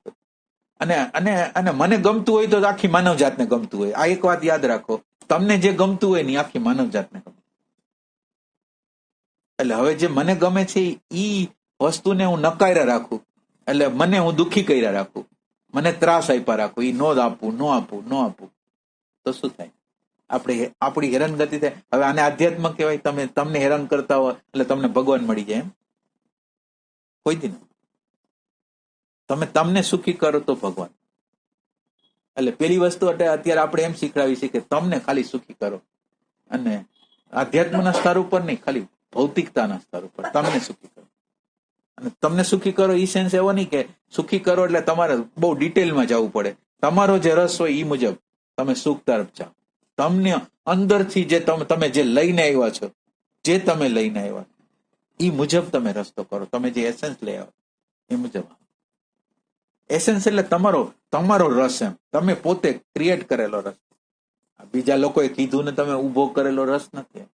અને મને ગમતું હોય તો આખી માનવ જાતને ગમતું હોય. આ એક વાત યાદ રાખો, તમને જે ગમતું હોય ને આખી માનવ જાતને ગમતું. એટલે હવે જે મને ગમે છે ઈ વસ્તુને હું નકાર્યા રાખું, એટલે મને હું દુઃખી કર્યા રાખું, મને ત્રાસ આપ્યા રાખું, ઈ નો આપું તો શું થાય? આપણી હેરાનગતિ થાય. હવે આને આધ્યાત્મ કહેવાય. તમને હેરાન કરતા હોય એટલે તમને ભગવાન મળી જાય એમ કોઈ દી નહીં. તમને સુખી કરો તો ભગવાન. એટલે પેલી વસ્તુ અત્યારે આપણે એમ શીખડાવી છે કે તમને ખાલી સુખી કરો, અને આધ્યાત્મના સ્તર ઉપર નહીં, ખાલી ભૌતિકતાના સ્તર ઉપર તમને સુખી કરો. અને તમને સુખી કરો એ સેન્સ એવો નહીં કે સુખી કરો એટલે તમારે બહુ ડિટેલમાં જવું પડે. તમારો જે રસ હોય એ મુજબ તમે સુખ તરફ જાઓ. તમને અંદરથી તમે જે લઈને આવ્યા છો, એ મુજબ તમે રસ્તો કરો. તમે જે એસેન્સ લઈ આવો એ મુજબ. એસેન્સ એટલે તમારો રસ. એમ તમે પોતે ક્રિએટ કરેલો રસ. બીજા લોકોએ કીધું ને તમે ઉભો કરેલો રસ નથી.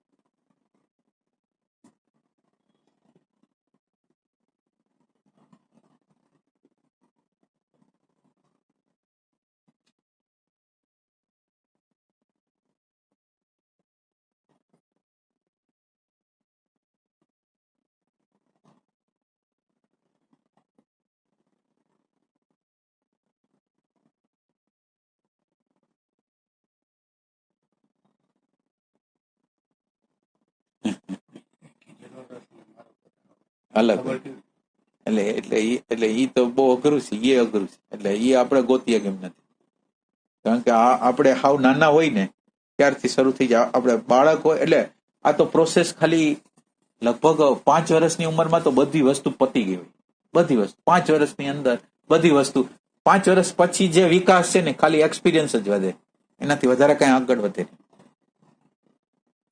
અલગ એટલે ઈ તો બહુ અઘરું છે. એ અઘરું છે. એટલે એ આપણે ગોતીએ કેમ નથી. કારણ કે આપણે હાવ નાના હોય ને ત્યારથી શરૂ થઈ જાય. આપણે બાળક હોય એટલે આ તો પ્રોસેસ ખાલી લગભગ 5 વર્ષની ઉંમરમાં તો બધી વસ્તુ પતી ગઈ હોય. બધી વસ્તુ 5 વર્ષની અંદર બધી વસ્તુ. 5 વર્ષ પછી જે વિકાસ છે ને ખાલી એક્સપિરિયન્સ જ વધે, એનાથી વધારે કઈ આગળ વધે નહીં.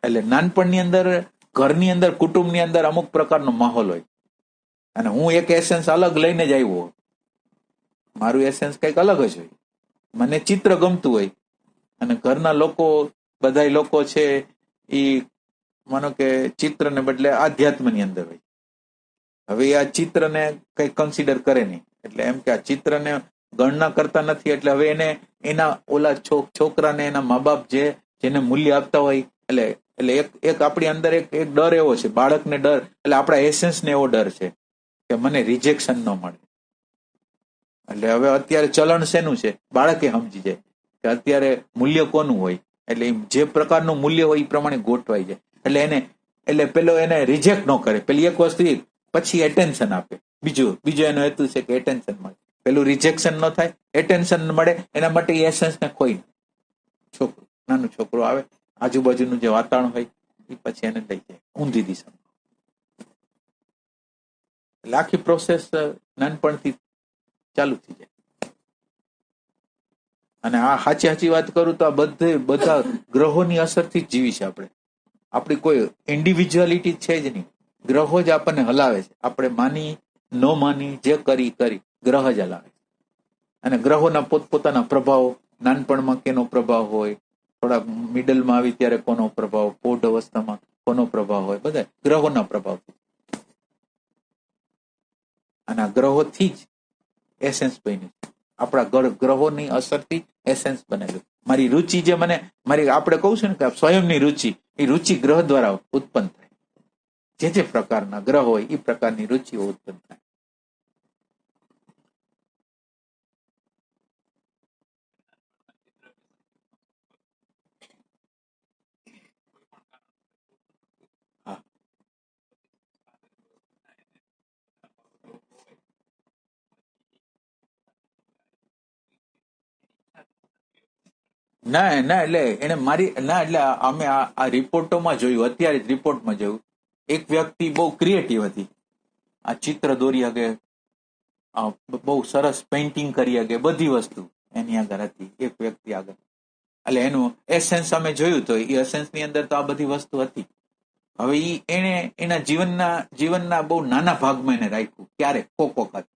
એટલે નાનપણની અંદર ઘરની અંદર કુટુંબની અંદર અમુક પ્રકારનો માહોલ હોય, અને હું એક એસેન્સ અલગ લઈને જ આવ્યો. મારું એસેન્સ કંઈક અલગ જ હોય. મને ચિત્ર ગમતું હોય અને ઘરના બધા લોકો છે એ માનો કે ચિત્રને બદલે આધ્યાત્મની અંદર હોય. હવે આ ચિત્રને કઈ કન્સિડર કરે નહીં. એટલે એમ કે આ ચિત્રને ગણના કરતા નથી. એટલે હવે એના ઓલા છોકરાને એના મા બાપ જેને મૂલ્ય આપતા હોય, એટલે એક આપણી અંદર એક ડર એવો છે, બાળકને ડર. એટલે આપણા એસેન્સને એવો ડર છે કે મને રિજેક્શન ન મળે. એટલે હવે અત્યારે ચલણ શેનું છે બાળકે સમજી જાય કે અત્યારે મૂલ્ય કોનું હોય. એટલે જે પ્રકારનું મૂલ્ય હોય એ પ્રમાણે ગોઠવાઈ જાય. એટલે પેલો એને રિજેક્ટ ન કરે. પેલી એક વસ્તુ પછી એટેન્શન આપે. બીજો એનો હેતુ છે કે એટેન્શન મળે. પેલું રિજેક્શન ન થાય, એટેન્શન મળે. એના માટે એ એસેન્સને ખોઈ નાનું છોકરું આવે, આજુબાજુનું જે વાતાવરણ હોય એ પછી એને લઈ જાય ઊંધી દિશામાં. એટલે આખી પ્રોસેસ નાનપણથી ચાલુ થઈ જાય. અને આ સાચી વાત કરું તો આ બધા ગ્રહોની અસરથી જ જીવી છે આપણે. આપણી કોઈ ઇન્ડિવિજ્યુઆલિટી છે જ નહીં. ગ્રહો જ આપણને હલાવે છે. આપણે માની ન માની જે કરી ગ્રહ જ હલાવે. અને ગ્રહોના પોતપોતાના પ્રભાવ, નાનપણમાં કેનો પ્રભાવ હોય, થોડાક મિડલમાં આવી ત્યારે કોનો પ્રભાવ, પૌઢ અવસ્થામાં કોનો પ્રભાવ હોય, બધા ગ્રહોના પ્રભાવ. અને આ ગ્રહોથી જ એસેન્સ બન્યું. આપણા ગ્રહોની અસરથી એસેન્સ બનેલું. મારી રુચિ જે મને મારી આપણે કહું છું ને કે સ્વયંની રુચિ, એ રુચિ ગ્રહ દ્વારા ઉત્પન્ન થાય. જે પ્રકારના ગ્રહ હોય એ પ્રકારની રુચિઓ ઉત્પન્ન થાય. ના ના એટલે એને મારી ના એટલે અમે આ રિપોર્ટોમાં જોયું, અત્યારે જ રિપોર્ટમાં જોયું, એક વ્યક્તિ બહુ ક્રિએટિવ હતી. આ ચિત્ર દોરી શકે, બહુ સરસ પેઇન્ટિંગ કરી શકે, બધી વસ્તુ એની આગળ હતી એક વ્યક્તિ આગળ. એટલે એનું એસેન્સ અમે જોયું તો એ એસેન્સ ની અંદર તો આ બધી વસ્તુ હતી. હવે એને એના જીવનના બહુ નાના ભાગમાં એને રાખ્યું, ક્યારેક કોક વખત.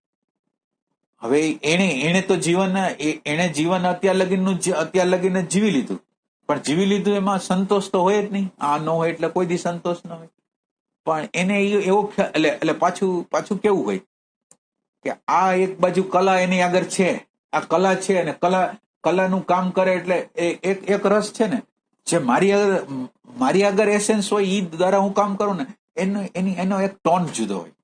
હવે એને તો એને જીવન અત્યાર લગીને જીવી લીધું, પણ જીવી લીધું એમાં સંતોષ તો હોય જ નહીં. આ ન હોય એટલે કોઈ દી સંતોષ ન હોય. પણ એને એવો એટલે પાછું કેવું હોય કે આ એક બાજુ કલા એની આગળ છે, આ કલા છે, અને કલાનું કામ કરે એટલે એક રસ છે ને, જે મારી આગળ એસેન્સ હોય એ દ્વારા હું કામ કરું ને, એનો એક ટોન જુદો હોય.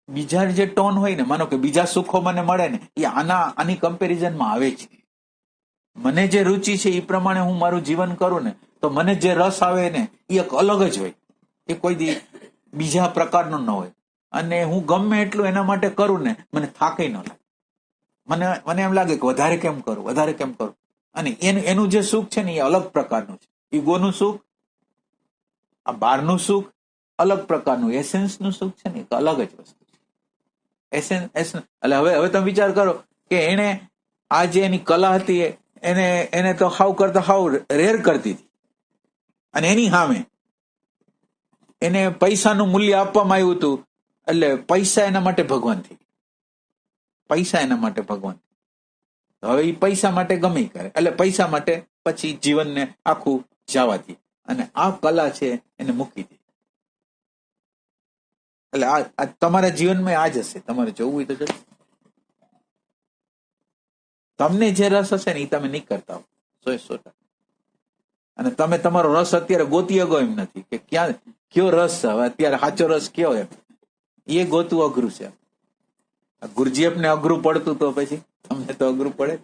બીજા જે ટોન હોય ને, માનો કે બીજા સુખો મને મળે ને, એ આની કમ્પેરિઝનમાં આવે છે. મને જે રુચિ છે એ પ્રમાણે હું મારું જીવન કરું ને, તો મને જે રસ આવે ને એ એક અલગ જ હોય. એ કોઈ દી બીજા પ્રકારનો ન હોય. અને હું ગમે એટલું એના માટે કરું ને, મને થાકે ન લાગે. મને એમ લાગે કે વધારે કેમ કરું. અને એનું જે સુખ છે ને એ અલગ પ્રકારનું છે. ઈગોનું સુખ, આ બહારનું સુખ અલગ પ્રકારનું, એસેન્સનું સુખ છે ને એક અલગ જ વસ્તુ. એટલે હવે તમે વિચાર કરો કે એને આ જે એની કલા હતી એને તો હાવ કરતા હાવ રેર કરતી હતી. અને એની સામે એને પૈસાનું મૂલ્ય આપવામાં આવ્યું હતું. એટલે પૈસા એના માટે ભગવાન થઈ. હવે એ પૈસા માટે ગમે કરે, એટલે પૈસા માટે પછી જીવનને આખું જવા દે. અને આ કલા છે એને મૂકી દે. એટલે આ તમારા જીવનમાં આ જ હશે. તમારે જોવું હોય તો જો, તમને જે રસ હશે ને એ તમે નહીં કરતા હો 100%. અને તમે તમારો રસ અત્યારે ગોતી અગો એમ નથી કે કયો રસ છે. હવે અત્યારે સાચો રસ કયો એમ એ ગોતવું અઘરું છે. ગુરજીએફને અઘરું પડતું તો પછી તમને તો અઘરું પડે.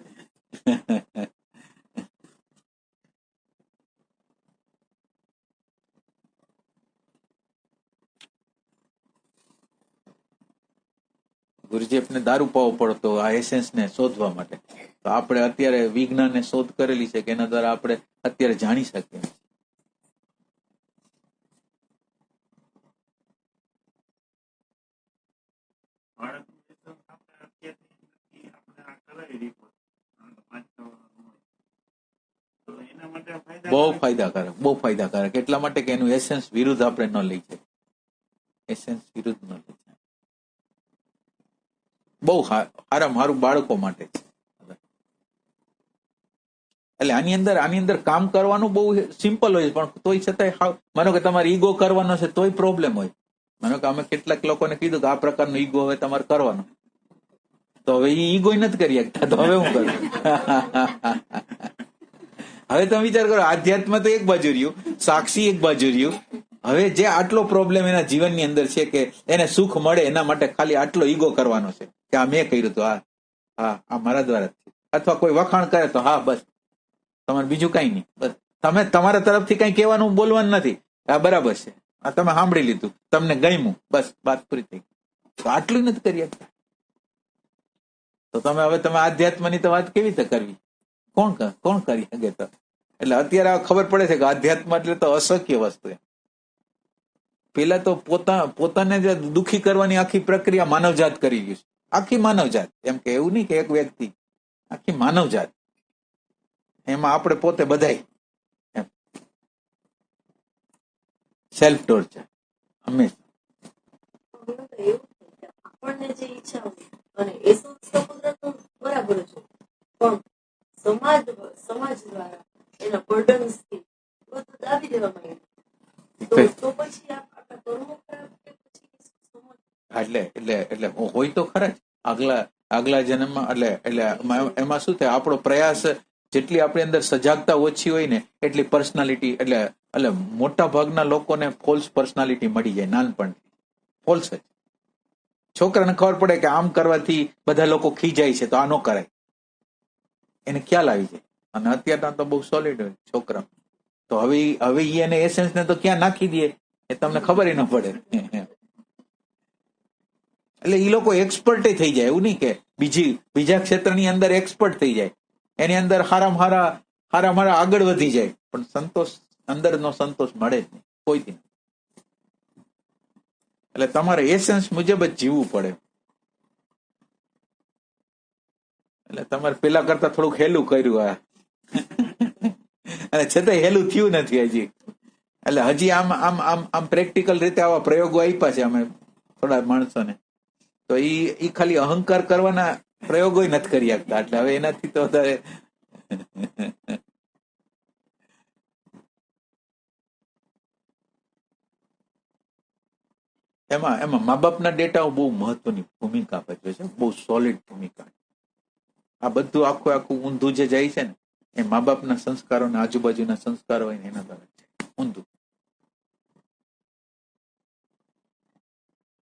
ગુરજીએફને દારૂ પાવો પડતો આ એસેન્સને શોધવા માટે. તો આપણે અત્યારે વિજ્ઞાનને શોધ કરેલી છે કે એના દ્વારા આપણે અત્યારે જાણી શકીએ. બહુ ફાયદાકારક એટલા માટે કે એનું એસેન્સ વિરુદ્ધ આપણે ન લઈ જાય. એસેન્સ વિરુદ્ધ ન લઈ જાય. બહુ સારું બાળકો માટે છે. એટલે આની અંદર કામ કરવાનું બહુ સિમ્પલ હોય, પણ તોય છતાંય માનો કે તમારે ઈગો કરવાનો છે તોય પ્રોબ્લેમ હોય. માનો કે અમે કેટલાક લોકોને કીધું કે આ પ્રકારનો ઈગો હવે તમારે કરવાનો, તો હવે ઈગો નથી કરી શકતા, તો હવે હું કરું. હવે તમે વિચાર કરો, આધ્યાત્મ તો એક બાજુ રહ્યું, સાક્ષી એક બાજુ રહ્યું. હવે જે આટલો પ્રોબ્લેમ એના જીવનની અંદર છે કે એને સુખ મળે એના માટે ખાલી આટલો ઈગો કરવાનો છે કે આ મેં કર્યું તો આ મારા દ્વારા. અથવા કોઈ વખાણ કરે તો હા બસ તમારે બીજું કઈ નહીં, બસ તમે તમારા તરફથી કઈ કહેવાનું બોલવાનું નથી. આ બરાબર છે, આ તમે સાંભળી લીધું, તમને ગમ્યું, બસ વાત પૂરી થઈ. તો આટલું નથી કરી શકતા. તો તમે આધ્યાત્મની તો વાત કેવી રીતે કરવી? કોણ કરી શકે? તો એટલે અત્યારે ખબર પડે છે કે આધ્યાત્મ એટલે તો અશક્ય વસ્તુ. પેલા તો પોતાને જે દુઃખી કરવાની આખી પ્રક્રિયા માનવજાત કરી ગઈ છે. આખી માનવજાત, એમ કે એવું નહીં કે એક વ્યક્તિ, આખી માનવજાત. એમાં આપણે પોતે બધાય સેલ્ફ ટોર્ચર હંમેશા. આપણને જે ઈચ્છા હોય અને એ તો કુદરતનું બરાબર છે, પણ સમાજ દ્વારા એના બર્ડન્સથી બધું દાબી દેવામાં આવ્યું. તો પછી આપણા કર્મો ખરાબ કે પછી સમાજ? એટલે એટલે એટલે હોય તો ખરા જ આગલા જન્મમાં. એટલે એમાં શું થાય, આપણો પ્રયાસ જેટલી આપણી અંદર સજાગતા ઓછી હોય ને એટલી પર્સનાલિટી એટલે મોટા ભાગના લોકોને ફોલ્સ પર્સનાલિટી મળી જાય નાનપણથી. ફોલ્સ જ. છોકરાને ખબર પડે કે આમ કરવાથી બધા લોકો ખીજાય છે તો આ ન કરાય, એને ખ્યાલ આવી જાય. અને અત્યારના તો બહુ સોલિડ હોય છોકરા, તો હવે એને એસેન્સ ને તો ક્યાં નાખી દે એ તમને ખબર ન પડે. એટલે એ લોકો એક્સપર્ટ થઈ જાય, એવું નહીં કે બીજા ક્ષેત્રની અંદર એક્સપર્ટ થઈ જાય, એની અંદર હારા આગળ વધી જાય, પણ સંતોષ, અંદરનો સંતોષ મળે જ નહીં કોઈથી. એટલે તમારે એસેન્સ મુજબ જ જીવવું પડે. એટલે તમારે પેલા કરતા થોડુંક હેલું કર્યું આ, અને છતાંય હેલું થયું નથી હજી. એટલે હજી આમ પ્રેક્ટિકલ રીતે આવા પ્રયોગો આપ્યા છે અમે થોડા માણસોને, તો ઈ ખાલી અહંકાર કરવાના પ્રયોગો નથી કરી શકતા. એટલે હવે એનાથી તો વધારે એમાં મા બાપના ડેટાઓ બહુ મહત્વની ભૂમિકા ભજવે છે, બહુ સોલિડ ભૂમિકા. આ બધું આખું ઊંધું જે જાય છે ને એ મા બાપના સંસ્કારો ને આજુબાજુના સંસ્કારો હોય ને એના દ્વારા ઊંધું.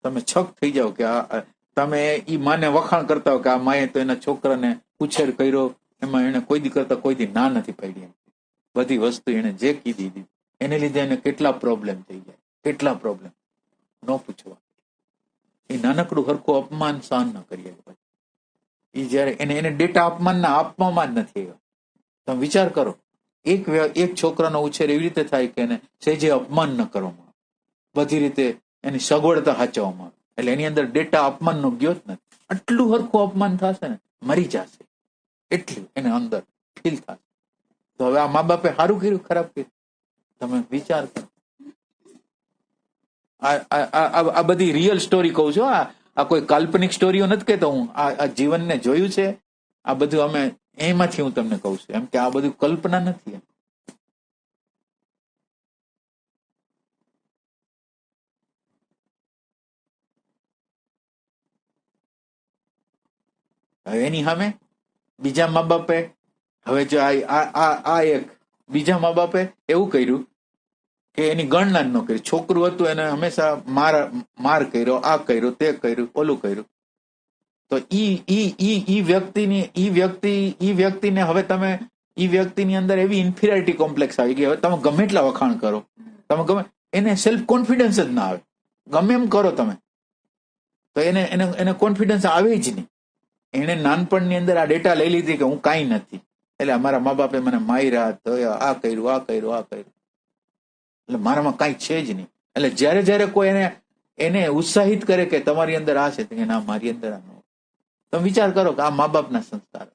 તમે છક થઈ જાઓ કે તમે ઈ માને વખાણ કરતા હો કે આ માએ તો એના છોકરાને ઉછેર કર્યો, એમાં એને કોઈ દી કરતા કોઈ દી ના નથી પાડી. બધી વસ્તુ એને જે કીધી એને લીધે એને કેટલા પ્રોબ્લેમ થઈ જાય, કેટલા પ્રોબ્લેમ ન પૂછવા. એ નાનકડું હરખું અપમાન સહન ન કરીએ. એ જયારે એને ડેટા અપમાનના આપવામાં જ નથી. તમે વિચાર કરો, એક છોકરાનો ઉછેર એવી રીતે થાય કે એને સહેજે અપમાન ન કરવામાં, બધી રીતે એની સગવડતા સાચવવામાં, એટલે એની અંદર ડેટા અપમાનનો ગયો જ નથી. આટલું હરખું અપમાન થશે ને મરી જશે, એટલું એને અંદર ફીલ થશે. તો હવે આ મા બાપે સારું કર્યું ખરાબ કર્યું? તમે વિચાર કરો. આ બધી રિયલ સ્ટોરી કહું છું. આ કોઈ કાલ્પનિક સ્ટોરીઓ નથી કહેતો હું, આ જીવનને જોયું છે. આ બધું અમે એમાંથી હું તમને કહું છું, એમ કે આ બધું કલ્પના નથી. હવે એની સામે બીજા મા બાપે, હવે જો આ એક બીજા મા બાપે એવું કર્યું કે એની ગણના ન કરી. છોકરું હતું એને હંમેશા માર કર્યો, આ કર્યો, તે કર્યું, ઓલું કર્યું. તો ઈ વ્યક્તિને હવે તમે ઈ વ્યક્તિની અંદર એવી ઇન્ફિરિયરિટી કોમ્પ્લેક્સ આવી ગઈ. હવે તમે ગમે એટલા વખાણ કરો, તમે ગમે, એને સેલ્ફ કોન્ફિડન્સ જ ના આવે. ગમે એમ કરો તમે તો એને કોન્ફિડન્સ આવે જ નહીં. એને નાનપણની અંદર આ ડેટા લઈ લીધી કે હું કાંઈ નથી, એટલે અમારા મા બાપે મને માર્યા, આ કર્યું, એટલે મારામાં કાંઈ છે જ નહીં. એટલે જયારે કોઈ એને ઉત્સાહિત કરે કે તમારી અંદર આ છે, કે ના મારી અંદર આ ન. તમે વિચાર કરો કે આ મા બાપના સંસ્કાર.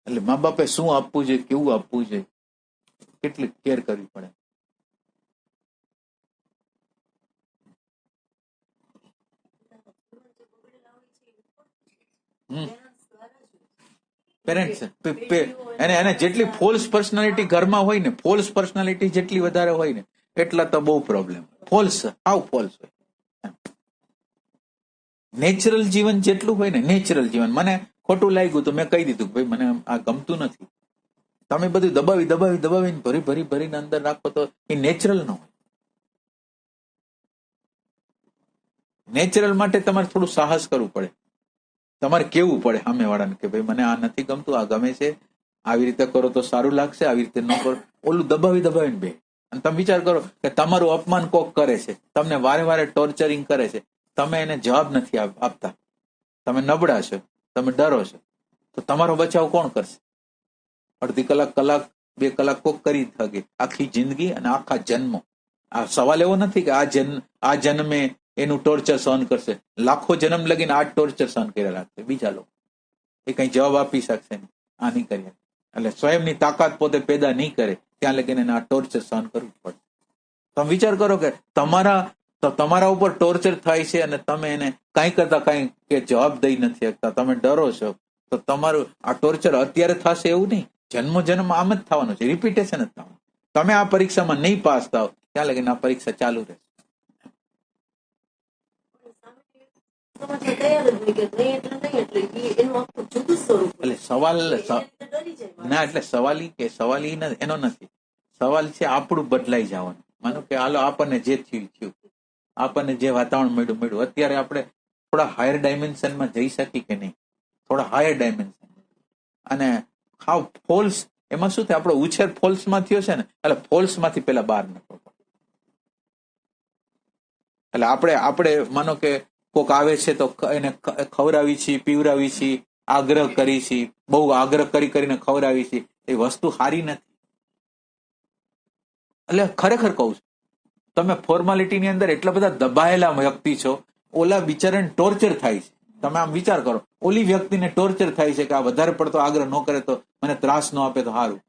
એટલે મા બાપે શું આપવું છે, કેવું આપવું છે, કેટલી કેર કરવી પડે. પેરેન્ટ્સ એને જેટલી ફોલ્સ પર્સનાલિટી ઘરમાં હોય ને, ફોલ્સ પર્સનાલિટી જેટલી વધારે હોય ને એટલા તો બહુ પ્રોબ્લેમ. ફોલ્સ, હાવ ફોલ્સ હોય. નેચરલ જીવન જેટલું હોય ને, નેચરલ જીવન. મને ખોટું લાગ્યું તો મેં કહી દીધું ભાઈ મને આ ગમતું નથી. તમે બધું દબાવીને ભરીને અંદર રાખો તો એ નેચરલ ન હોય. નેચરલ માટે તમારે થોડું સાહસ કરવું પડે. તમારે કેવું પડે સામેવાળાને કે ભાઈ મને આ નથી ગમતું, આ ગમે છે, આવી રીતે કરો તો સારું લાગશે, આવી રીતે ન કરો. ઓલું દબાવીને બે. અને તમે વિચાર કરો કે તમારું અપમાન કોક કરે છે, તમને વારે ટોર્ચરિંગ કરે છે, તમે એને જવાબ નથી આપતા, તમે નબળા છો, તમે ડરો છો, તો તમારો બચાવ કોણ કરશે? અડધી કલાક, 2 કલાક કોક કરી શકે. આખી જિંદગી અને આખા જન્મો. આ સવાલ એવો નથી કે આ જન્મે એનું ટોર્ચર સહન કરશે. લાખો જન્મ લગીને આ ટોર્ચર સહન કર્યા રાખશે બીજા લોકો. એ કઈ જવાબ આપી શકશે નહીં, આ નહીં કરીએ. એટલે સ્વયંની તાકાત પોતે પેદા નહીં કરે ત્યાં લગીને એને આ ટોર્ચર સહન કરવું પડે. તમે વિચાર કરો કે તમારા તો તમારા ઉપર ટોર્ચર થાય છે અને તમે એને કાંઈ કરતા કાંઈ કે જવાબ દઈ નથી શકતા, તમે ડરો છો, તો તમારું આ ટોર્ચર અત્યારે થશે એવું નહીં, જન્મ આમ જ થવાનું છે, રિપીટેશન જ થવાનું. તમે આ પરીક્ષામાં નહીં પાસ થાવ ત્યાં લગીને આ પરીક્ષા ચાલુ રહેશે. સમાજ તૈયાર જ હોય કે નહીં એટલે નહીં, એટલે એનું આખું જુદું સ્વરૂપ હોય. એટલે સવાલ એ રીતે ડરી જાય ના, એટલે સવાલ એનો નથી. સવાલ છે આપણું બદલાઈ જવાનું. માનો કે હાલો આપણને જે થયું, આપણને જે વાતાવરણ મળ્યું, અત્યારે આપણે થોડા હાયર ડાયમેન્શનમાં જઈ શકીએ કે નહીં, થોડા હાયર ડાયમેન્શન. અને હાવ ફોલ્સ, એમાં શું થાય, આપણો ઉછેર ફોલ્સમાં થયો છે ને, એટલે ફોલ્સમાંથી પેલા બહાર નીકળવો પડે. એટલે આપણે માનો કે કોક આવે છે તો એને ખવડાવી છીએ, પીવડાવી છીએ, આગ્રહ કરી છીએ, બહુ આગ્રહ કરીને ખવડાવી છીએ, એ વસ્તુ સારી નથી. એટલે ખરેખર કહું છું, તમે ફોર્માલિટીની અંદર એટલા બધા દબાયેલા વ્યક્તિ છો, ઓલા બિચારાને ટોર્ચર થાય છે. તમે આમ વિચાર કરો, ઓલી વ્યક્તિને ટોર્ચર થાય છે કે આ વધારે પડતો આગ્રહ ન કરે તો મને ત્રાસ ન આપે તો સારું.